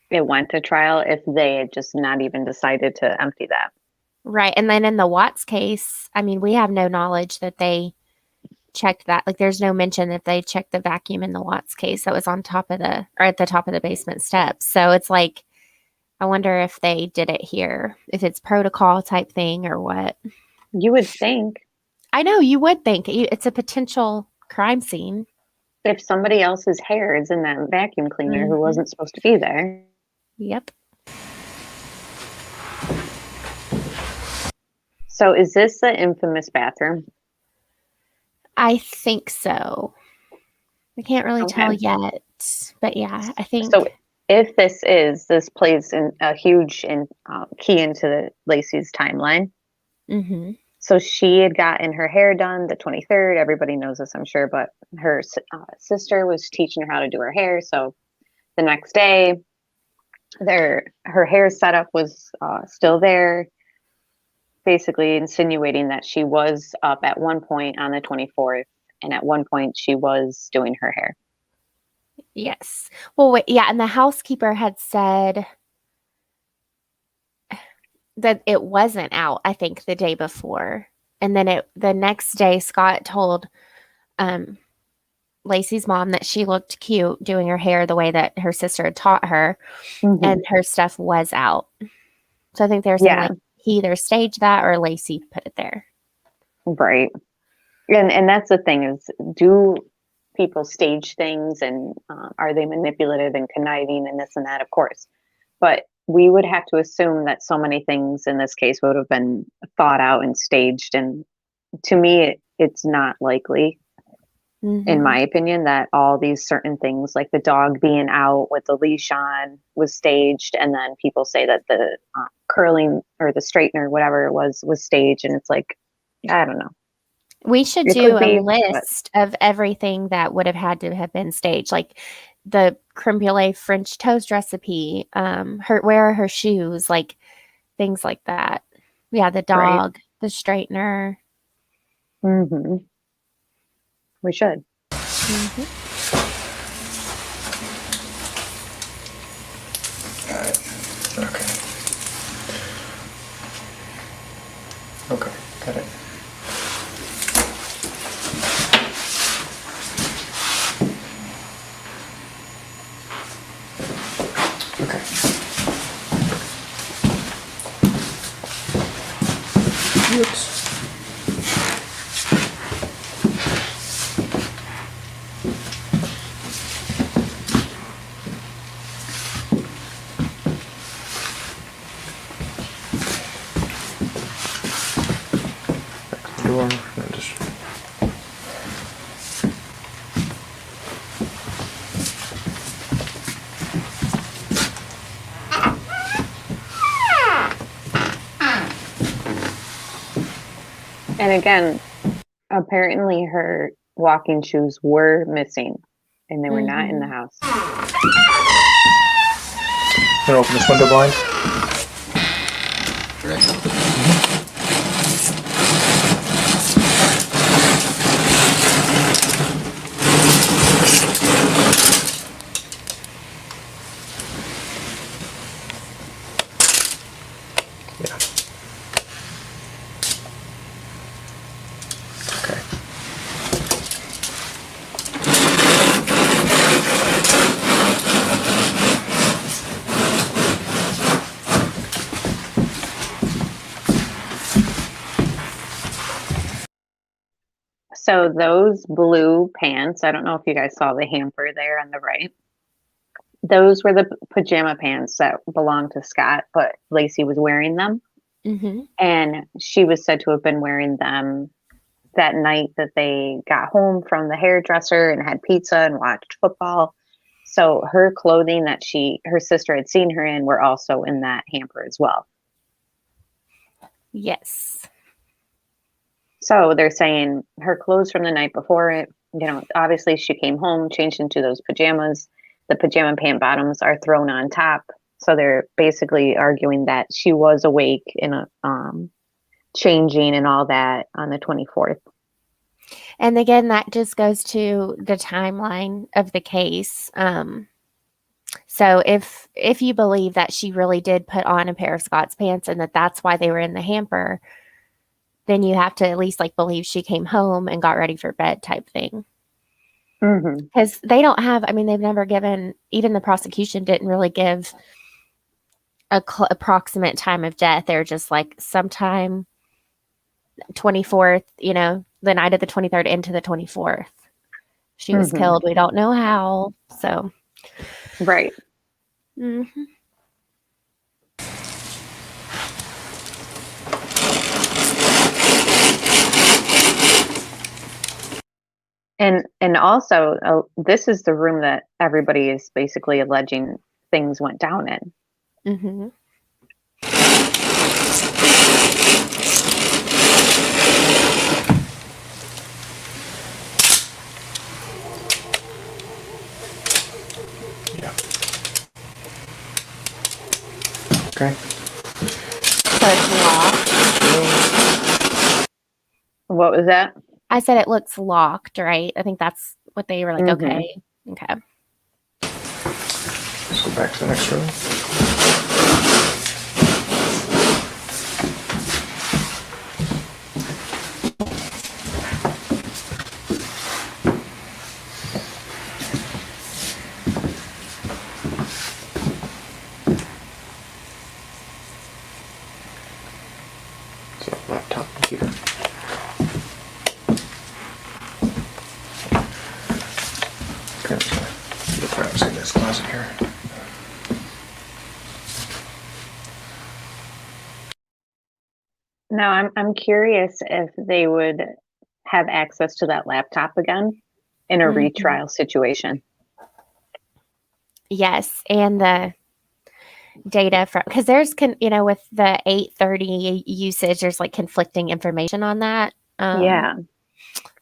it went to trial, if they had just not even decided to empty that. Right. And then in the Watts case, I mean, we have no knowledge that they checked that. Like, there's no mention that they checked the vacuum in the Watts case that was on top of the, or at the top of the basement steps. So it's like, I wonder if they did it here, if it's protocol type thing or what. You would think I know you would think it's a potential crime scene. if somebody else's hair is in that vacuum cleaner who Mhm. wasn't supposed to be there. Yep. So is this the infamous bathroom? I think so. I can't really tell Okay. yet, but yeah, I think. So if this plays a huge key into Laci's timeline. Mm-hmm. So she had gotten her hair done the 23rd. Everybody knows this, I'm sure, but her sister was teaching her how to do her hair. So the next day, her hair setup was still there, basically insinuating that she was up at one point on the 24th, and at one point she was doing her hair. Yes. Well, wait, yeah, and the housekeeper had said that it wasn't out, I think, the day before. And then the next day, Scott told Laci's mom that she looked cute doing her hair the way that her sister had taught her, and her stuff was out. So I think they're saying like he either staged that or Laci put it there. Right. And that's the thing is, do people stage things, and are they manipulative and conniving and this and that? Of course. But we would have to assume that so many things in this case would have been thought out and staged. And to me, it's not likely, in my opinion, that all these certain things, like the dog being out with the leash on, was staged. And then people say that the curling or the straightener, whatever it was staged. And it's like, I don't know. We should do a list of everything that would have had to have been staged, like the creme brulee French toast recipe, where are her shoes, like things like that. Yeah, the dog, the straightener. Mm-hmm. We should. Okay, got it. Okay. Whoops. Back to the door. And just... And again, apparently her walking shoes were missing, and they were not in the house. Gonna open this window blind. Yeah. Okay. So those blue pants, I don't know if you guys saw the hamper there on the right. Those were the pajama pants that belonged to Scott, but Laci was wearing them. And she was said to have been wearing them that night that they got home from the hairdresser and had pizza and watched football. So her clothing that her sister had seen her in were also in that hamper as well. Yes. So they're saying her clothes from the night before it, obviously she came home, changed into those pajamas. The pajama pant bottoms are thrown on top. So they're basically arguing that she was awake and changing and all that on the 24th. And again, that just goes to the timeline of the case. So if you believe that she really did put on a pair of Scott's pants and that's why they were in the hamper, then you have to at least believe she came home and got ready for bed type thing. Because they don't have, they've never given, even the prosecution didn't really give a approximate time of death. They're just sometime 24th, the night of the 23rd into the 24th. She was killed. We don't know how. So. Right. Mm-hmm. And also, this is the room that everybody is basically alleging things went down in. Mm-hmm. Yeah. Okay. So it's locked. What was that? I said it looks locked, right? I think that's what they were okay. Okay. Let's go back to the next room. So, laptop computer. Look around, see this closet here. Now, I'm curious if they would have access to that laptop again in a retrial situation. Yes, and the data from, because there's with the 830 usage, there's conflicting information on that. Yeah.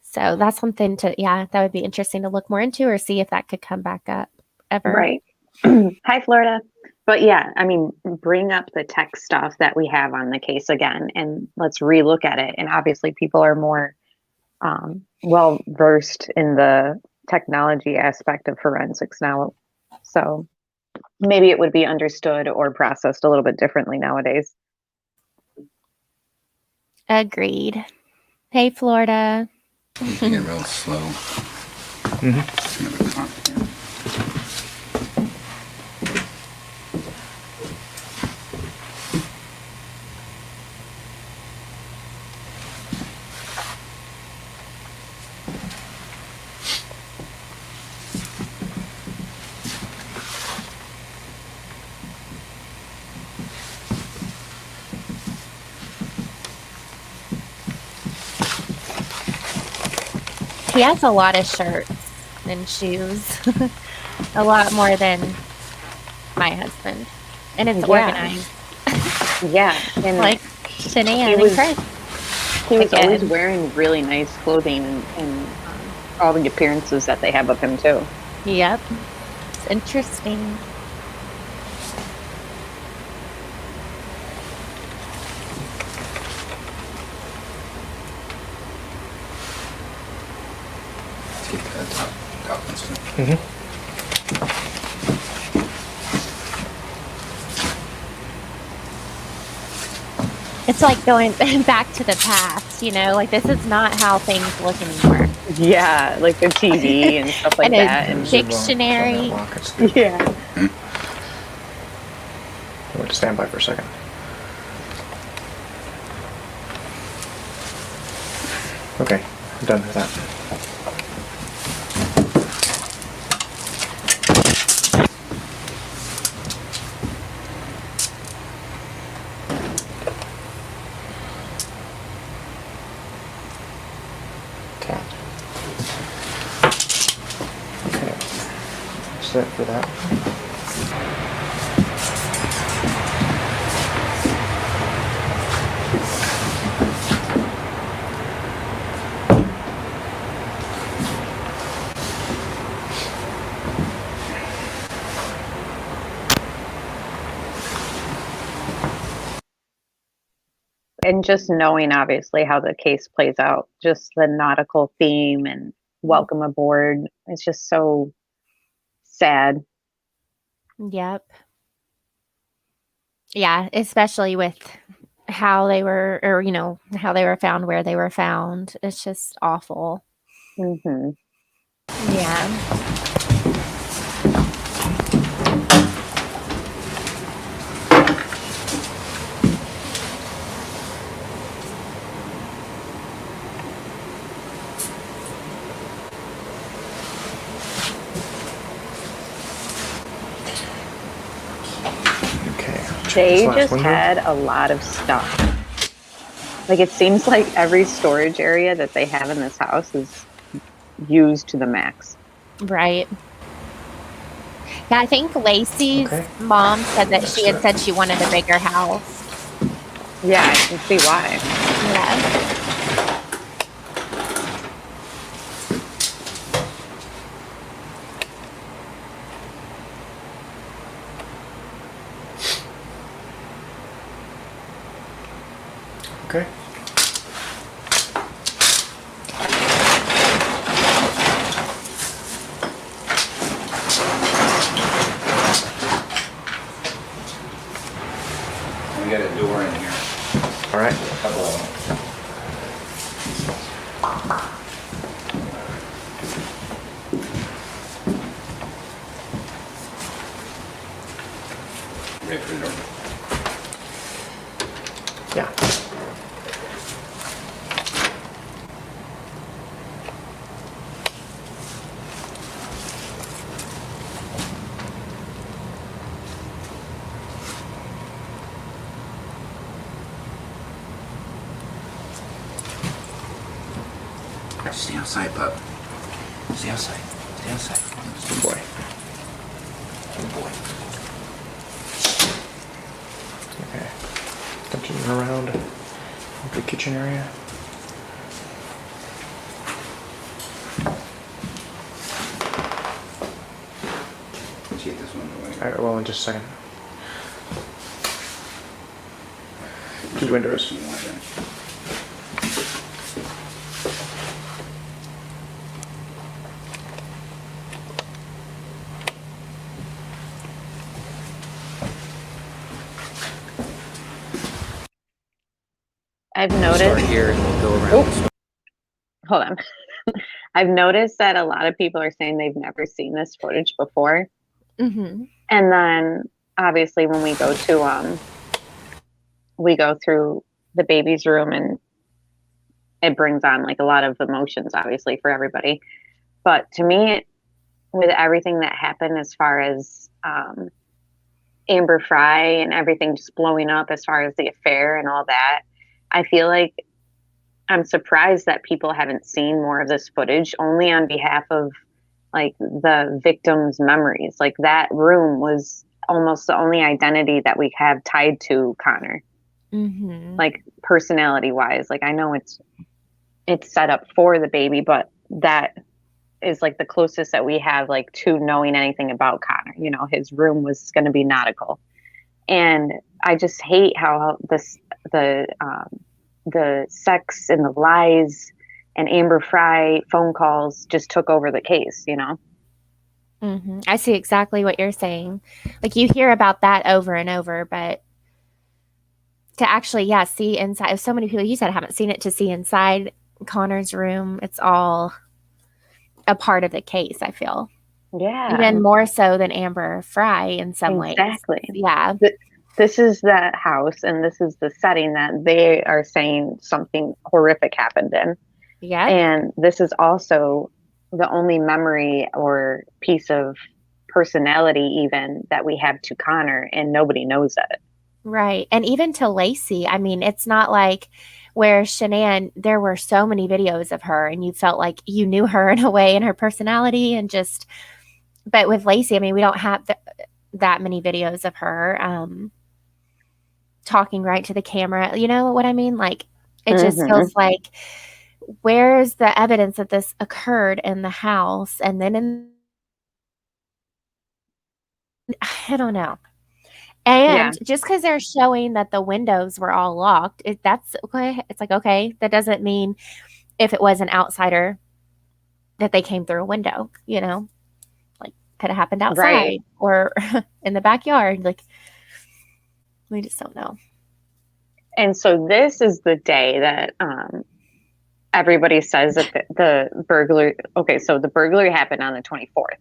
So that's something that would be interesting to look more into or see if that could come back up ever. Right. Hi, Florida. But yeah, bring up the tech stuff that we have on the case again, and let's relook at it. And obviously people are more well versed in the technology aspect of forensics now. So maybe it would be understood or processed a little bit differently nowadays. Agreed. Hey, Florida. You can get real slow. He has a lot of shirts and shoes. A lot more than my husband. And it's organized. Yeah. And Shanae and Chris. He was always wearing really nice clothing and all the appearances that they have of him too. Yep. It's interesting. Keep that top one. It's like going back to the past, this is not how things look anymore. Yeah, like the TV and stuff like that. And dictionary. Yeah. I want to stand by for a second. Okay, I'm done with that. set for that. And just knowing obviously how the case plays out, just the nautical theme and welcome aboard, it's just so sad. Yep. Yeah, especially with how they were, or how they were found, where they were found. It's just awful. Hmm. Yeah. Okay. check They this last just window. had a lot of stuff. Like, it seems like every storage area that they have in this house is used to the max. Right. Yeah, I think Laci's Okay. mom said that she had That's said she wanted a bigger house. Yeah, I can see why. Yeah. Okay. We got a door in here. All right. A couple of them. Ready for the door? Yeah. Stay outside, pup. Stay outside. Stay outside. Good boy. Good boy. Okay. Continuing around the kitchen area. Let's get this one away. All right. Well, in just a second. Two windows. You want that? I've Start noticed, here and we'll go around. Oh. this way. hold on. I've noticed that a lot of people are saying they've never seen this footage before. Mm-hmm. And then obviously when we go through the baby's room, and it brings on like a lot of emotions obviously for everybody. But to me, with everything that happened as far as Amber Fry and everything just blowing up as far as the affair and all that, I feel like I'm surprised that people haven't seen more of this footage, only on behalf of like the victims' memories. Like, that room was almost the only identity that we have tied to Connor, Mm-hmm. like personality wise. Like, I know it's set up for the baby, but that is like the closest that we have like to knowing anything about Connor. His room was going to be nautical. And I just hate how the sex and the lies and Amber Fry phone calls just took over the case. Mm-hmm. I see exactly what you're saying. Like, you hear about that over and over, but to actually, see inside, so many people, you said, haven't seen it, to see inside Connor's room, it's all a part of the case, I feel. Yeah, Even more so than Amber Fry in some ways. exactly. Yeah. This is the house, and this is the setting that they are saying something horrific happened in. Yeah. And this is also the only memory or piece of personality even that we have to Connor, and nobody knows it. Right. And even to Laci, I mean, it's not like where Shanann, there were so many videos of her and you felt like you knew her in a way, and her personality, and just But with Laci, I mean, we don't have that many videos of her talking right to the camera. You know what I mean? Like, it just feels like, where's the evidence that this occurred in the house? And then I don't know. And just because they're showing that the windows were all locked, that's okay. It's like, okay, that doesn't mean if it was an outsider that they came through a window, you know, like could have happened outside or in the backyard. Like, we just don't know. And so this is the day that everybody says that the burglary. Okay, so the burglary happened on the 24th.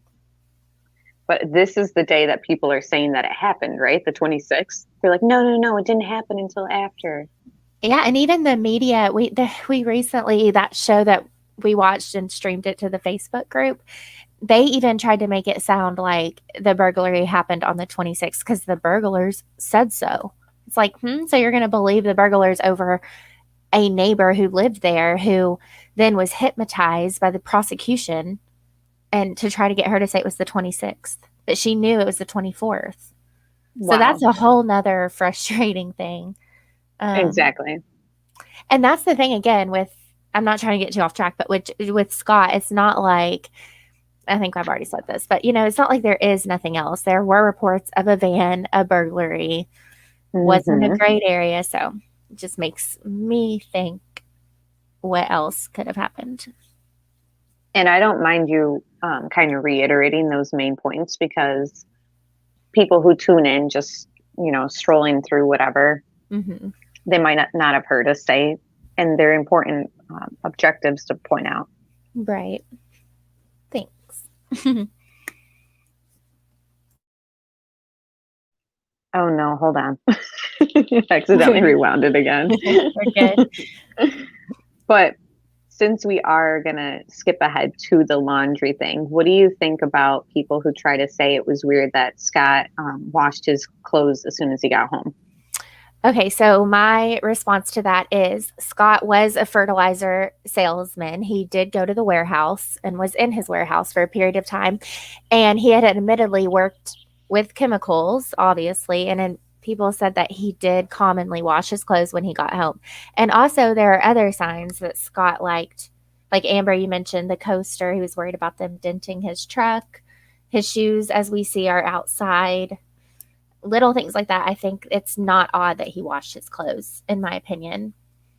But this is the day that people are saying that it happened, right? The 26th. They're like, no, it didn't happen until after. Yeah, and even the media, we recently, that show that we watched and streamed it to the Facebook group, they even tried to make it sound like the burglary happened on the 26th because the burglars said so. It's like, so you're going to believe the burglars over a neighbor who lived there who then was hypnotized by the prosecution and to try to get her to say it was the 26th, but she knew it was the 24th. Wow. So that's a whole nother frustrating thing. Exactly. And that's the thing again with, I'm not trying to get too off track, but with Scott, it's not like, I think I've already said this, but it's not like there is nothing else. There were reports of a van, a burglary, wasn't a great area. So it just makes me think what else could have happened. And I don't mind you kind of reiterating those main points because people who tune in just, strolling through whatever, they might not have heard us say, and they're important objectives to point out. Right. Thanks. Oh no, hold on. Accidentally rewound it again. We're good. But since we are going to skip ahead to the laundry thing, what do you think about people who try to say it was weird that Scott washed his clothes as soon as he got home? Okay, so my response to that is Scott was a fertilizer salesman. He did go to the warehouse and was in his warehouse for a period of time. And he had admittedly worked with chemicals, obviously, and people said that he did commonly wash his clothes when he got home. And also there are other signs that Scott liked. Like Amber, you mentioned the coaster. He was worried about them denting his truck. His shoes, as we see, are outside. Little things like that. I think it's not odd that he washed his clothes, in my opinion.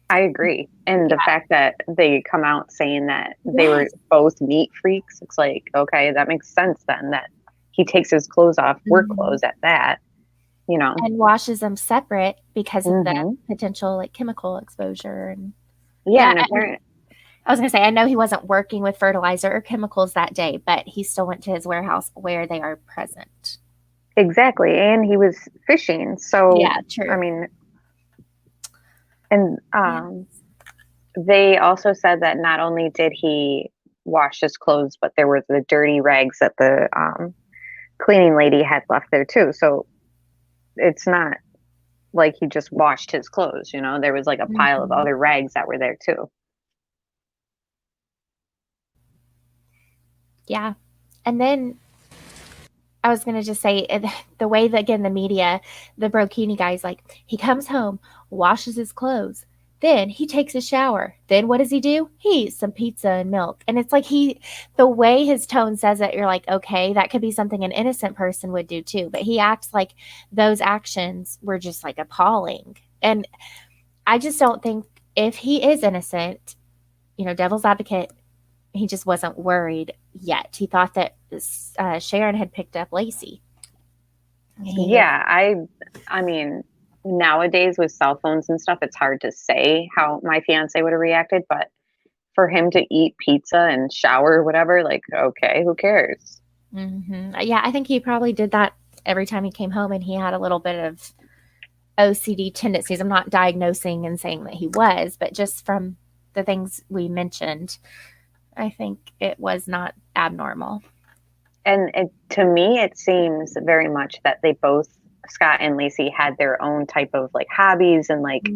I agree. And the fact that they come out saying that they were both neat freaks, it's like, okay, that makes sense then that he takes his clothes off, work clothes at that. And washes them separate because of the potential like chemical exposure. And and I was going to say, I know he wasn't working with fertilizer or chemicals that day, but he still went to his warehouse where they are present. Exactly. And he was fishing. So, yeah, true. I mean, and they also said that not only did he wash his clothes, but there were the dirty rags that the cleaning lady had left there too. So it's not like he just washed his clothes, there was like a pile of other rags that were there too. Yeah. And then I was going to just say the way that, again, the media, the Brokini guy's like, he comes home, washes his clothes, then he takes a shower. Then what does he do? He eats some pizza and milk. And it's like the way his tone says it, you're like, okay, that could be something an innocent person would do too. But he acts like those actions were just like appalling. And I just don't think if he is innocent, devil's advocate, he just wasn't worried yet. He thought that Sharon had picked up Laci. I mean, nowadays with cell phones and stuff, it's hard to say how my fiance would have reacted, but for him to eat pizza and shower or whatever, like, okay, who cares? Yeah, I think he probably did that every time he came home, and he had a little bit of OCD tendencies. I'm not diagnosing and saying that he was, but just from the things we mentioned, I think it was not abnormal. And to me, it seems very much that they both, Scott and Laci, had their own type of like hobbies and like,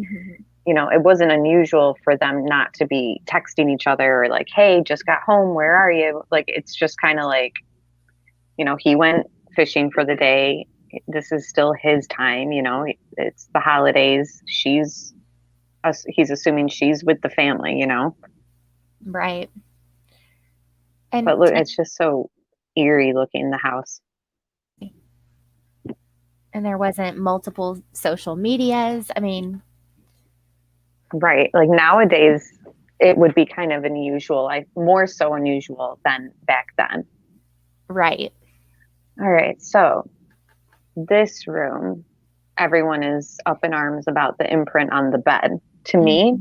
it wasn't unusual for them not to be texting each other or like, hey, just got home, where are you? Like, it's just kind of like, You know, he went fishing for the day. This is still his time, you know, it's the holidays. He's assuming she's with the family, you know. Right. And But look, it's just so eerie looking, the house. and there wasn't multiple social medias. I mean, Right. Like nowadays, it would be kind of unusual, more so unusual than back then. right. All right. So this room, everyone is up in arms about the imprint on the bed. To me,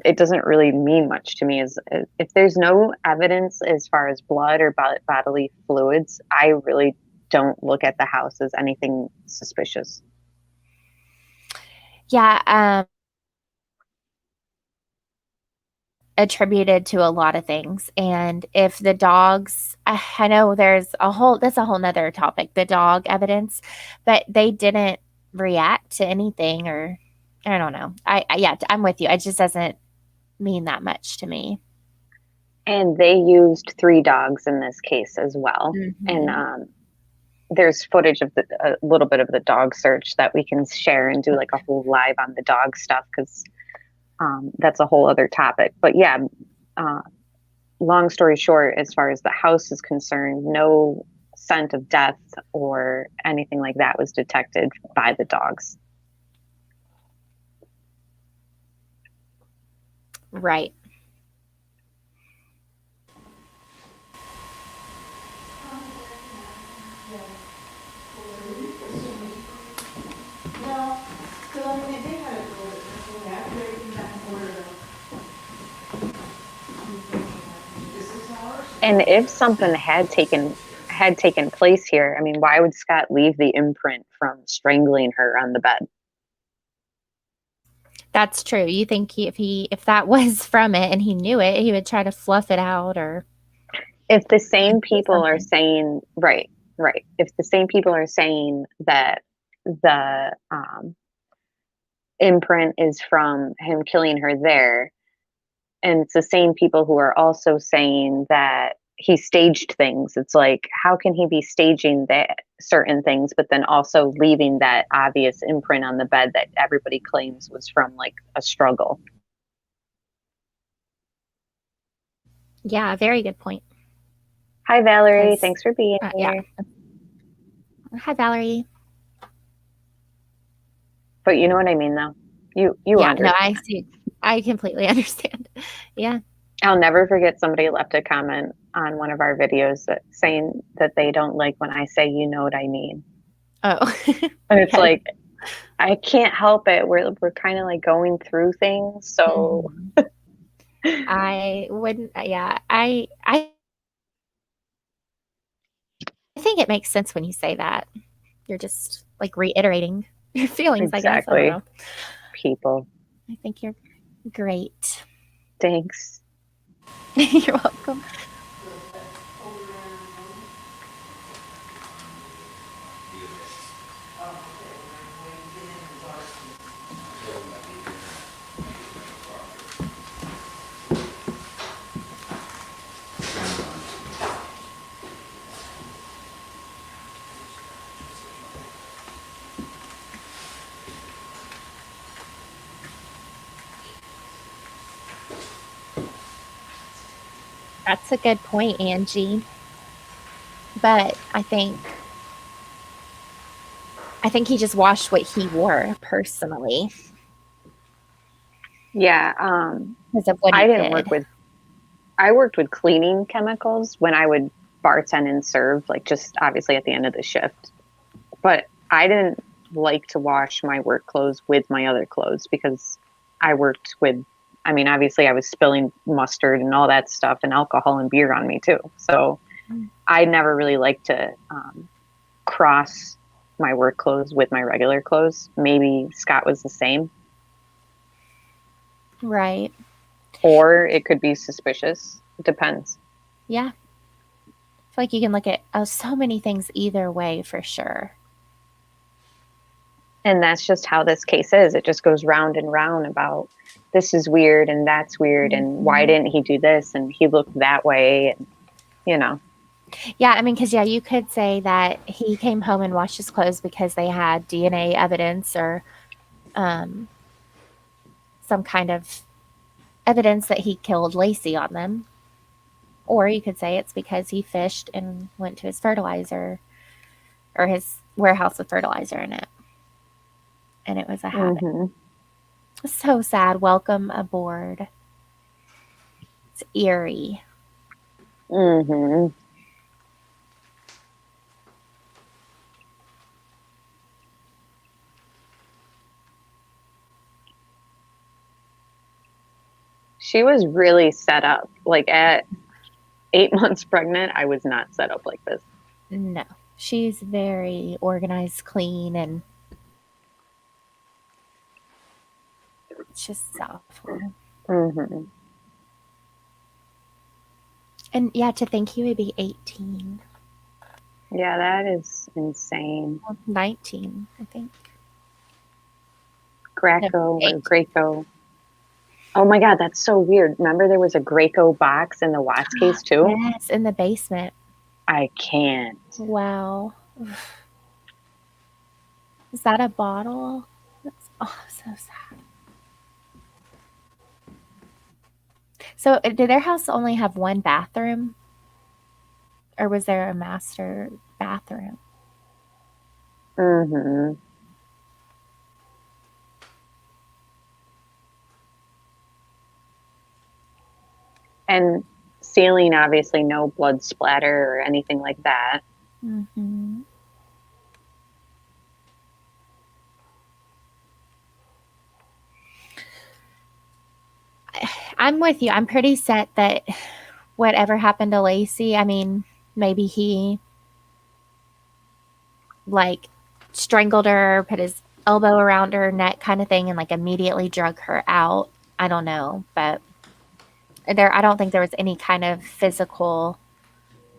it doesn't really mean much to me. Is if there's no evidence as far as blood or bodily fluids, I really don't look at the house as anything suspicious. Yeah. Attributed to a lot of things. And if the dogs, I know that's a whole nother topic, the dog evidence, but they didn't react to anything, or I don't know. Yeah, I'm with you. It just doesn't mean that much to me. And they used 3 dogs in this case as well. Mm-hmm. And there's footage of a little bit of the dog search that we can share and do like a whole live on the dog stuff, because that's a whole other topic. But yeah, long story short, as far as the house is concerned, no scent of death or anything like that was detected by the dogs. Right. And if something had taken place here, I mean, why would Scott leave the imprint from strangling her on the bed? That's true. You think if that was from it and he knew it, he would try to fluff it out, or if the same people are saying right, if the same people are saying that the imprint is from him killing her there, and it's the same people who are also saying that he staged things, it's like, how can he be staging that certain things but then also leaving that obvious imprint on the bed that everybody claims was from like a struggle? Yeah, very good point. Hi Valerie, thanks for being here. Yeah. Hi Valerie. But you know what I mean, though. You Yeah, understand. no, I see. I completely understand. Yeah. I'll never forget, somebody left a comment on one of our videos saying that they don't like when I say, you know what I mean. Oh. And it's like, I can't help it. We're kind of like going through things. So I wouldn't, yeah, I think it makes sense when you say that. You're just like reiterating your feelings, exactly. I guess. I don't know. People. I think you're great. Thanks. You're welcome. That's a good point, Angie. But I think he just washed what he wore personally. Yeah. Because of what he did. I worked with cleaning chemicals when I would bartend and serve, like just obviously at the end of the shift. But I didn't like to wash my work clothes with my other clothes, because I worked with, I mean, obviously I was spilling mustard and all that stuff and alcohol and beer on me too. So I never really liked to cross my work clothes with my regular clothes. Maybe Scott was the same. Right. Or it could be suspicious. It depends. Yeah. I feel like you can look at so many things either way for sure. And that's just how this case is. It just goes round and round about, this is weird and that's weird, and why didn't he do this, and he looked that way, and you know. Yeah, I mean, because you could say that he came home and washed his clothes because they had DNA evidence or um, some kind of evidence that he killed Laci on them. Or you could say it's because he fished and went to his fertilizer or his warehouse with fertilizer in it. And it was a habit. Mm-hmm. So sad. Welcome aboard. It's eerie. Mm-hmm. She was really set up. Like at 8 months pregnant, I was not set up like this. No, she's very organized, clean, and it's just awful. Mm-hmm. And yeah, to think he would be 18. Yeah, that is insane. Well, 19, I think. Greco or 18. Graco. Oh my God, that's so weird. Remember there was a Graco box in the Watts case too? Yes, in the basement. I can't. Wow. Is that a bottle? That's so sad. So, did their house only have one bathroom? Or was there a master bathroom? Mm-hmm. And ceiling, obviously no blood splatter or anything like that. Mm-hmm. I'm with you. I'm pretty set that whatever happened to Laci, I mean, maybe he like strangled her, put his elbow around her neck kind of thing and like immediately drug her out. I don't know, but I don't think there was any kind of physical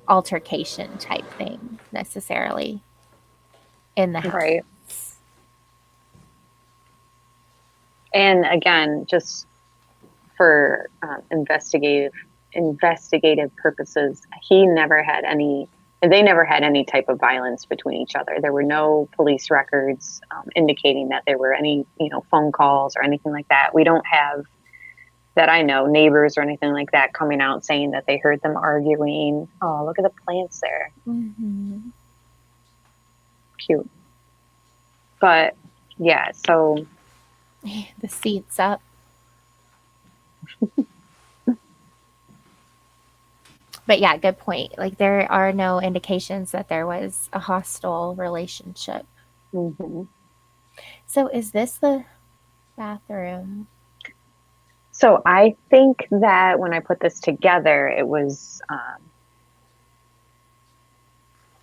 altercation type thing necessarily in the house. Right. And again, just for investigative purposes, they never had any type of violence between each other. There were no police records indicating that there were any, phone calls or anything like that. We don't have, that I know, neighbors or anything like that coming out saying that they heard them arguing. Oh, look at the plants there. Mm-hmm. Cute. But yeah, so The seat's up. But yeah, good point. Like there are no indications that there was a hostile relationship. mm-hmm. So is this the bathroom? So I think that when I put this together, it was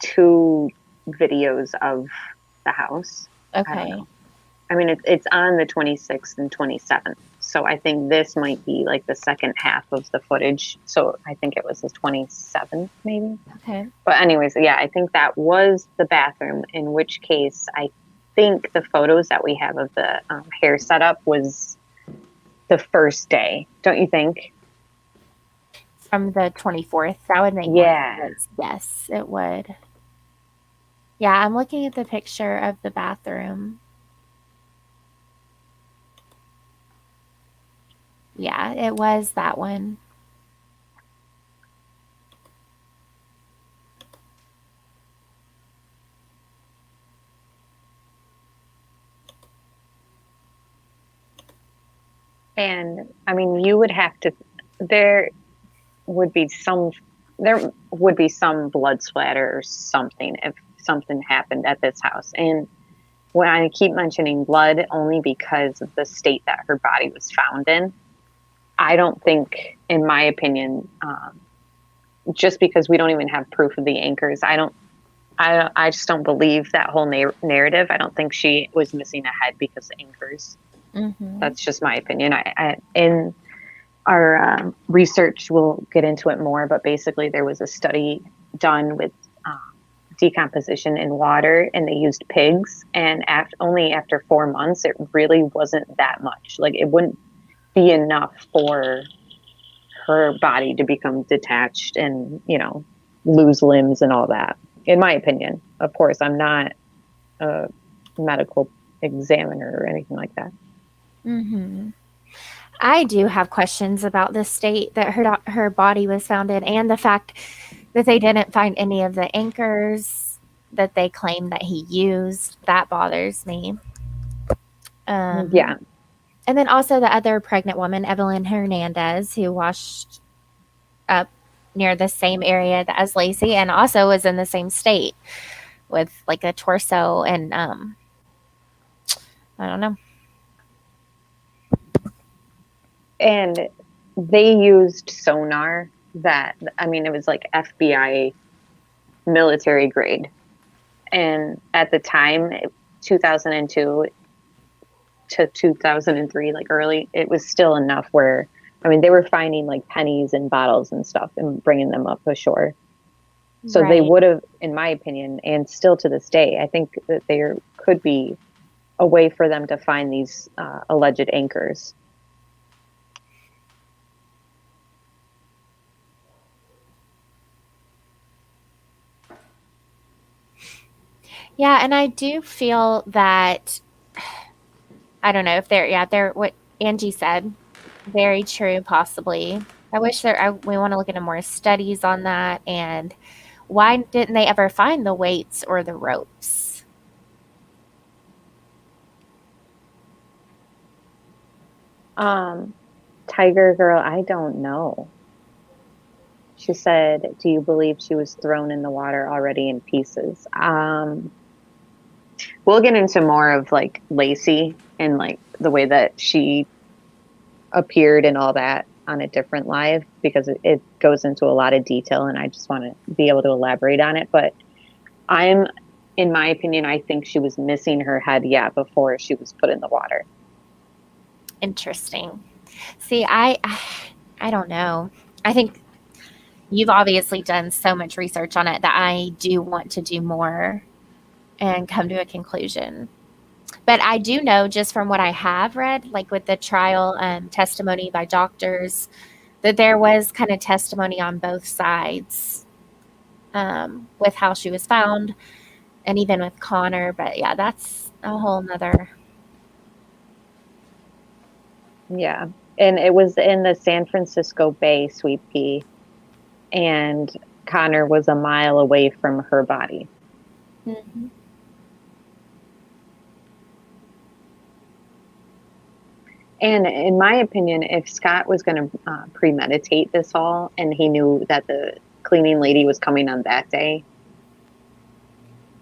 2 videos of the house. Okay. I mean, it's on the 26th and 27th. So I think this might be like the second half of the footage. So I think it was the 27th, maybe. Okay. But anyways, yeah, I think that was the bathroom, in which case I think the photos that we have of the hair setup was the first day. Don't you think? From the 24th. That would make more sense. Yes, it would. Yeah, I'm looking at the picture of the bathroom. Yeah, it was that one. And I mean, you would have to, there would be some blood splatter or something if something happened at this house. And when I keep mentioning blood, only because of the state that her body was found in, I don't think, in my opinion, just because we don't even have proof of the anchors, I just don't believe that whole narrative. I don't think she was missing a head because of anchors. Mm-hmm. That's just my opinion. In our research, we'll get into it more, but basically there was a study done with decomposition in water, and they used pigs, and only after 4 months, it really wasn't that much. Like it wouldn't be enough for her body to become detached and, lose limbs and all that, in my opinion. Of course, I'm not a medical examiner or anything like that. Mm-hmm. I do have questions about the state that her body was found in, and the fact that they didn't find any of the anchors that they claim that he used. That bothers me. Yeah. And then also the other pregnant woman, Evelyn Hernandez, who washed up near the same area as Laci and also was in the same state with like a torso and I don't know. And they used sonar that, I mean, it was like FBI military grade. And at the time, 2002 to 2003, like early, it was still enough where, I mean, they were finding like pennies and bottles and stuff and bringing them up ashore. So they Right. would have, in my opinion, and still to this day, I think that there could be a way for them to find these alleged anchors. Yeah, and I do feel that I don't know if they're what Angie said, very true, possibly. I wish we want to look into more studies on that, and why didn't they ever find the weights or the ropes? Tiger Girl, I don't know. She said, "Do you believe she was thrown in the water already in pieces?" We'll get into more of like Laci and like the way that she appeared and all that on a different live, because it goes into a lot of detail and I just want to be able to elaborate on it. But in my opinion, I think she was missing her head, before she was put in the water. Interesting. See, I don't know. I think you've obviously done so much research on it that I do want to do more and come to a conclusion. But I do know just from what I have read, like with the trial testimony by doctors, that there was kind of testimony on both sides with how she was found and even with Connor. But yeah, that's a whole nother. Yeah. And it was in the San Francisco Bay, Sweet Pea. And Connor was a mile away from her body. Mm-hmm. And in my opinion, if Scott was going to premeditate this all and he knew that the cleaning lady was coming on that day,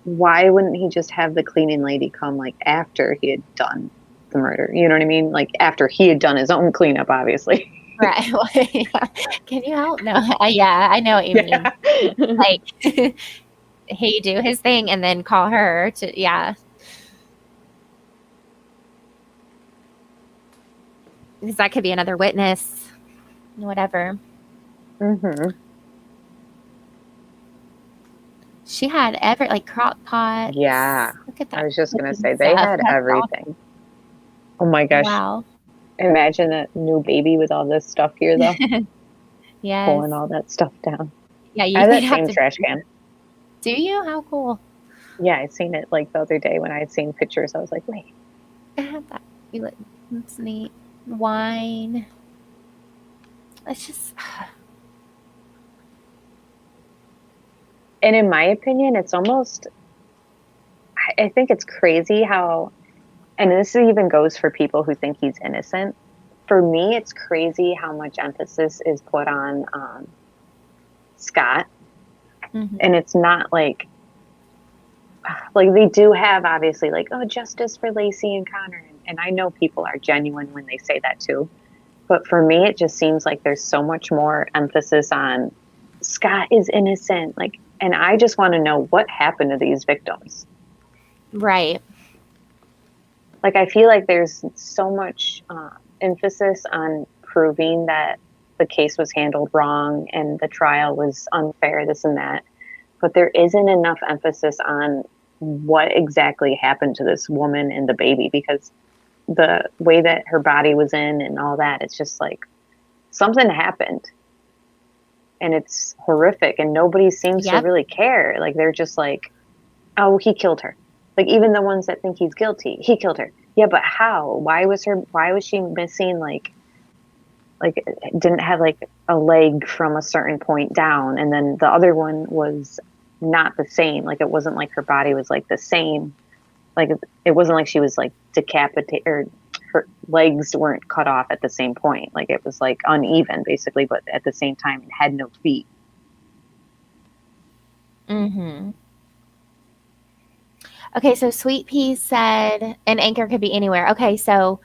why wouldn't he just have the cleaning lady come like after he had done the murder? You know what I mean? Like after he had done his own cleanup, obviously. Right. Well, yeah. Can you help? No. Yeah, I know what you mean. Like he do his thing and then call her to, yeah. Because that could be another witness, whatever. Mm-hmm. She had like crock pots. Yeah. Look at that. I was just going to say, they had That's everything. awesome. Oh my gosh. Wow. Imagine that new baby with all this stuff here, though. Yes. Pulling all that stuff down. Yeah, you I have would that have same to. trash can. Do you? How cool. Yeah, I seen it like the other day when I had seen pictures. I was like, wait. I have that. That's neat. Wine. It's just. And in my opinion, it's almost, I think it's crazy how, and this even goes for people who think he's innocent. For me, it's crazy how much emphasis is put on Scott. Mm-hmm. And it's not like they do have obviously like, oh, justice for Laci and Connor. And I know people are genuine when they say that too. But for me, it just seems like there's so much more emphasis on Scott is innocent. Like, and I just want to know what happened to these victims. Right. Like, I feel like there's so much emphasis on proving that the case was handled wrong and the trial was unfair, this and that. But there isn't enough emphasis on what exactly happened to this woman and the baby, because the way that her body was in and all that, it's just like something happened. and it's horrific, and nobody seems to Yep. really care. Like, they're just like, oh, he killed her. Like, even the ones that think he's guilty, he killed her. Yeah, but how? Why was she missing, like didn't have like a leg from a certain point down, and then the other one was not the same. Like, it wasn't like her body was like the same. Like, it wasn't like she was like decapitated, or her legs weren't cut off at the same point. Like, it was like uneven basically, but at the same time it had no feet. Mm-hmm. Okay, so Sweet Pea said an anchor could be anywhere. Okay, so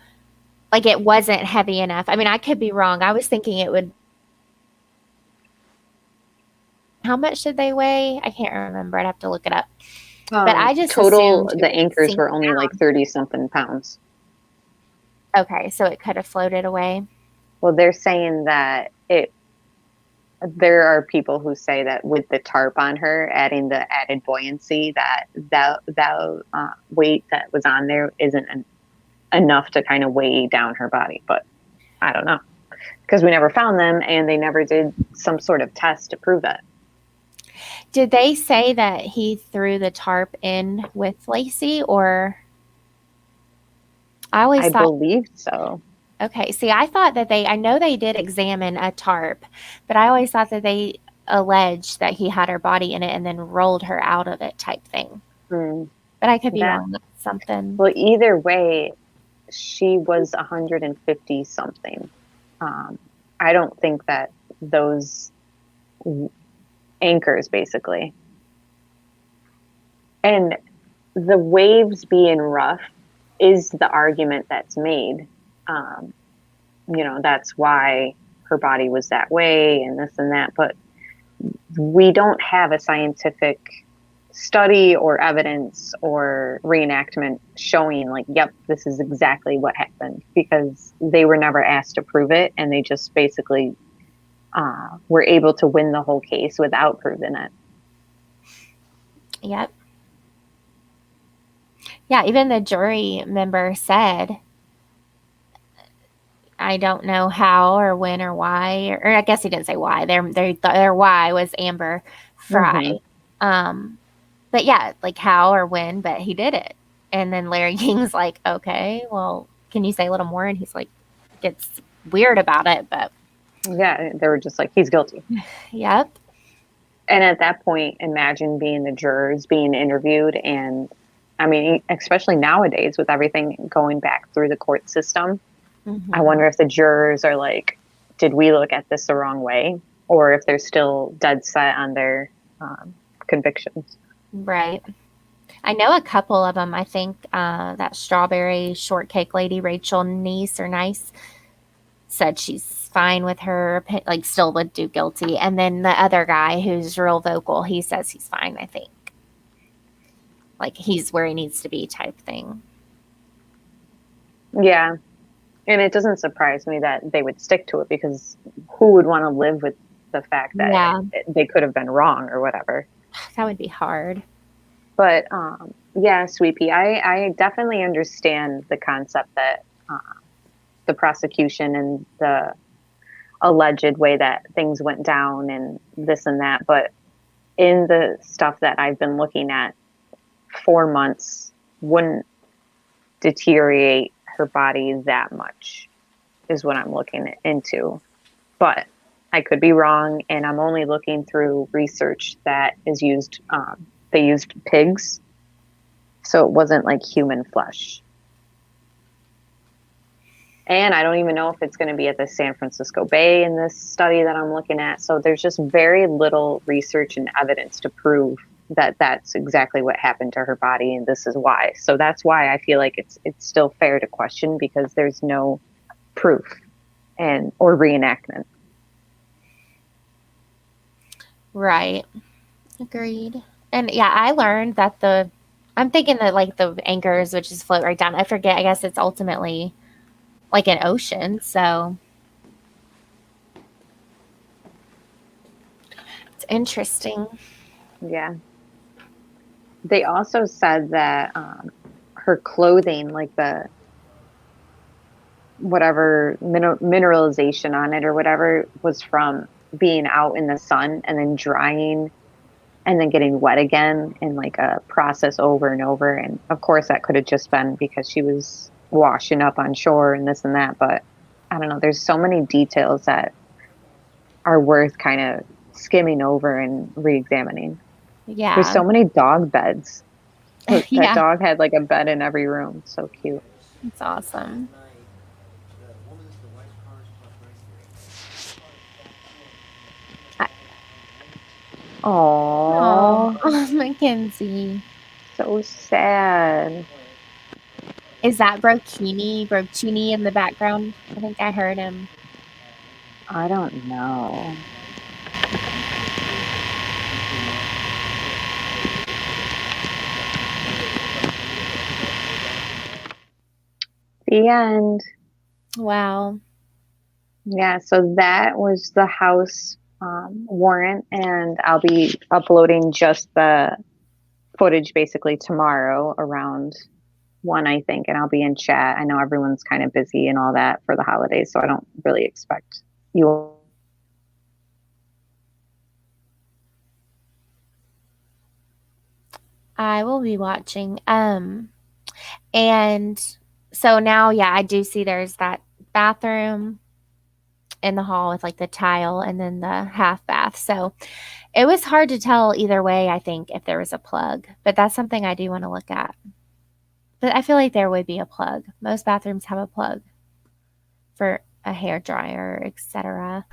like it wasn't heavy enough. I mean, I could be wrong. I was thinking it would. How much did they weigh? I can't remember. I'd have to look it up. But I just Total, assumed it the would anchors sink were only down. like 30 something pounds. Okay, so it could have floated away. Well, they're saying that there are people who say that with the tarp on her, adding the added buoyancy, that weight that was on there isn't enough to kind of weigh down her body. But I don't know, because we never found them, and they never did some sort of test to prove that. Did they say that he threw the tarp in with Laci, or I always I thought, believe so. okay, see, I thought that I know they did examine a tarp, but I always thought that they alleged that he had her body in it and then rolled her out of it type thing. Hmm. But I could be That wrong. That's something. Well, either way, she was 150 something. I don't think that those anchors, basically, and the waves being rough is the argument that's made. That's why her body was that way and this and that, but we don't have a scientific study or evidence or reenactment showing like, yep, this is exactly what happened, because they were never asked to prove it, and they just basically were able to win the whole case without proving it. Yep. Yeah, even the jury member said, I don't know how or when or why, or I guess he didn't say why. Their why was Amber Fry. But yeah, like how or when, but he did it. And then Larry King's like, okay, well, can you say a little more? And he's like, gets weird about it, but Yeah, they were just like, he's guilty. yep. And at that point, imagine being the jurors being interviewed. And I mean, especially nowadays with everything going back through the court system, I wonder if the jurors are like, did we look at this the wrong way? Or if they're still dead set on their convictions. Right. I know a couple of them. I think that strawberry shortcake lady, Rachel Nice, said she's fine with her, like still would do guilty. And then the other guy who's real vocal, he says he's fine, I think. Like he's where he needs to be type thing. Yeah. And it doesn't surprise me that they would stick to it, because who would want to live with the fact that they could have been wrong or whatever? That would be hard. But yeah, Sweet Pea, I definitely understand the concept that the prosecution and the alleged way that things went down and this and that. But in the stuff that I've been looking at, 4 months wouldn't deteriorate her body that much, is what I'm looking into. But I could be wrong, and I'm only looking through research that is used. They used pigs, so it wasn't like human flesh. And I don't even know if it's going to be at the San Francisco Bay in this study that I'm looking at. So there's just very little research and evidence to prove that that's exactly what happened to her body, and this is why. So that's why I feel like it's still fair to question, because there's no proof or reenactment. Right. Agreed. And yeah, I learned that I'm thinking that like the anchors, which is float right down. I forget. I guess it's ultimately like an ocean. So it's interesting. Yeah. They also said that her clothing, like the whatever mineralization on it or whatever, was from being out in the sun and then drying and then getting wet again in like a process over and over. And of course, that could have just been because she was washing up on shore and this and that. But I don't know. There's so many details that are worth kind of skimming over and re-examining. Yeah. There's so many dog beds. That Yeah. dog had like a bed in every room. So cute. It's awesome. Oh, Oh, Mackenzie. so sad. Is that Brocchini in the background? I think I heard him. I don't know. The end. Wow. Yeah, so that was the house warrant, and I'll be uploading just the footage basically tomorrow around 1, I think, and I'll be in chat. I know everyone's kind of busy and all that for the holidays, so I don't really expect you. I will be watching. And so now, yeah, I do see there's that bathroom in the hall with like the tile and then the half bath. So it was hard to tell either way, I think, if there was a plug, but that's something I do want to look at. But I feel like there would be a plug. Most bathrooms have a plug for a hair dryer, etc.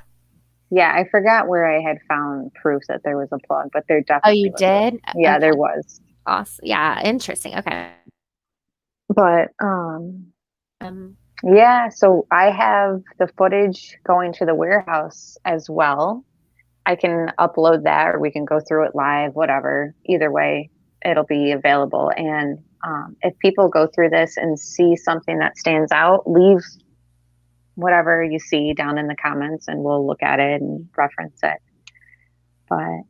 Yeah, I forgot where I had found proof that there was a plug, but there Oh, definitely you was. did? Yeah, Okay. there was. Awesome. Yeah, interesting. Okay. But yeah, so I have the footage going to the warehouse as well. I can upload that or we can go through it live, whatever. Either way, it'll be available. And if people go through this and see something that stands out, leave whatever you see down in the comments and we'll look at it and reference it. But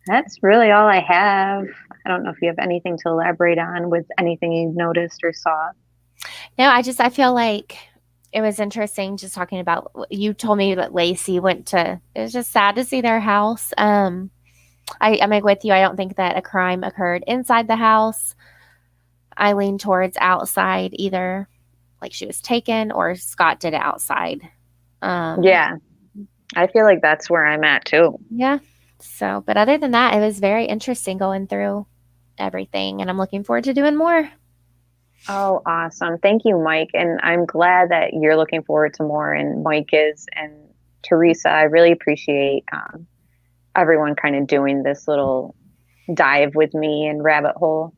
that's really all I have. I don't know if you have anything to elaborate on with anything you've noticed or saw. No, I feel like it was interesting just talking about, you told me that Laci went to, it was just sad to see their house. I'm like with you. I don't think that a crime occurred inside the house. I lean towards outside, either like she was taken or Scott did it outside. Yeah, I feel like that's where I'm at too. Yeah. So, but other than that, it was very interesting going through everything, and I'm looking forward to doing more. Oh, awesome. Thank you, Mike. And I'm glad that you're looking forward to more, and Mike is, and Teresa. I really appreciate everyone kind of doing this little dive with me and rabbit hole.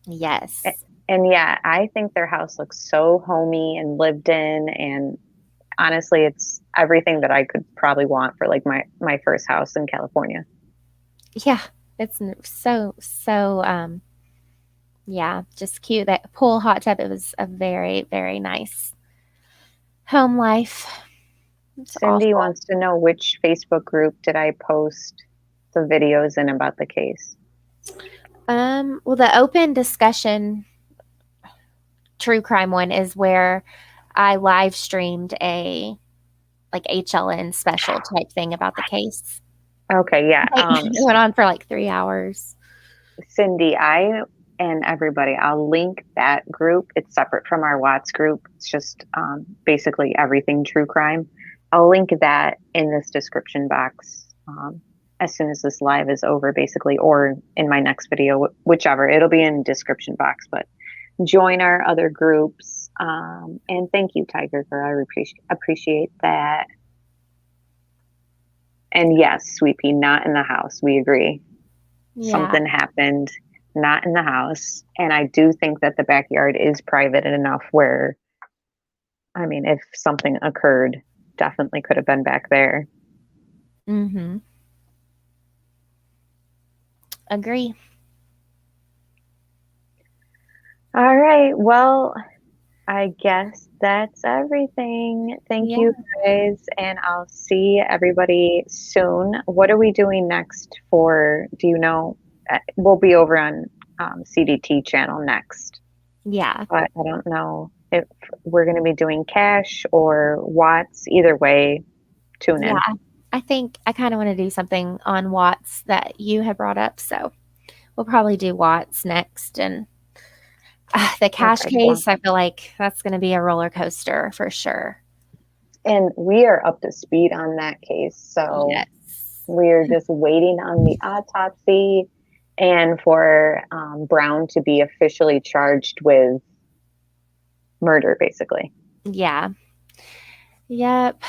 Yes. And yeah, I think their house looks so homey and lived in. And honestly, it's everything that I could probably want for like my first house in California. Yeah. It's so, yeah, just cute. That pool, hot tub, it was a very, very nice home life. It's Cindy awful. wants to know, which Facebook group did I post the videos in about the case? Well, the open discussion true crime one is where I live streamed a like HLN special type thing about the case. Okay, yeah. It went on for like 3 hours. Cindy, and everybody, I'll link that group. It's separate from our Watts group. It's just basically everything true crime. I'll link that in this description box as soon as this live is over, basically, or in my next video, whichever. It'll be in the description box, but join our other groups. And thank you, Tiger Girl. I appreciate that. And yes, Sweet Pea, not in the house. We agree. Yeah. Something happened, not in the house. And I do think that the backyard is private enough where, I mean, if something occurred, definitely could have been back there. Mm-hmm. Agree. All right. Well, I guess that's everything. Thank you guys. And I'll see everybody soon. What are we doing next for, do you know? We'll be over on CDT channel next. Yeah. But I don't know if we're going to be doing cash or Watts. Either way, tune in. Yeah. I think I kind of want to do something on Watts that you had brought up. So we'll probably do Watts next. And the cash Okay, cool. case, I feel like that's going to be a roller coaster for sure. And we are up to speed on that case. So Yes. we're just waiting on the autopsy and for Brown to be officially charged with murder, basically. Yeah. Yep.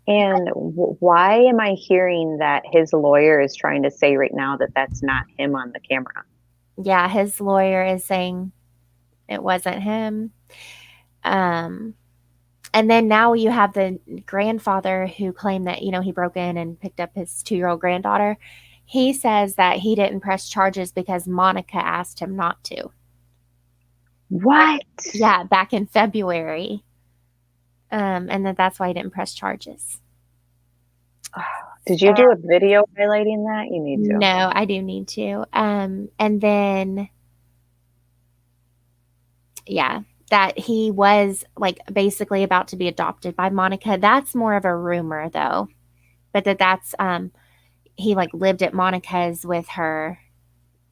And why am I hearing that his lawyer is trying to say right now that that's not him on the camera? Yeah. His lawyer is saying it wasn't him. And then now you have the grandfather who claimed that, he broke in and picked up his 2-year-old granddaughter. He says that he didn't press charges because Monica asked him not to. What? Yeah, back in February. And that's why he didn't press charges. Did you do a video highlighting that? You need to. No, I do need to. And then, yeah, that he was like basically about to be adopted by Monica. That's more of a rumor though. But that's he like lived at Monica's with her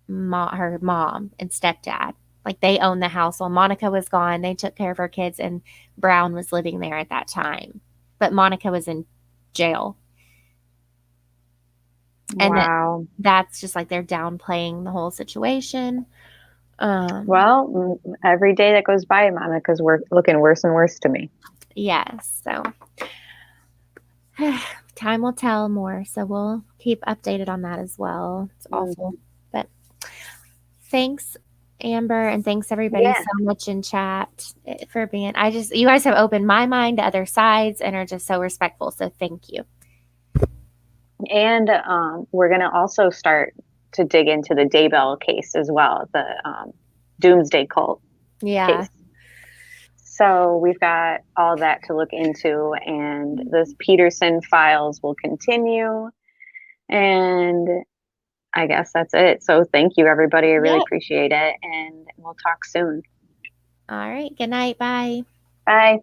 mom and stepdad. Like they owned the house while Monica was gone. They took care of her kids, and Brown was living there at that time. But Monica was in jail. And Wow. that's just like they're downplaying the whole situation. Well, every day that goes by, Monica's looking worse and worse to me. Yes. So time will tell more. So we'll keep updated on that as well. It's awful. But thanks, Amber, and thanks everybody Yeah. so much in chat for being. You guys have opened my mind to other sides and are just so respectful. So thank you. And we're going to also start to dig into the Daybell case as well, the Doomsday Cult case. So we've got all that to look into, and this Peterson files will continue. And I guess that's it. So thank you, everybody. I really appreciate it, and we'll talk soon. All right. Good night. Bye. Bye.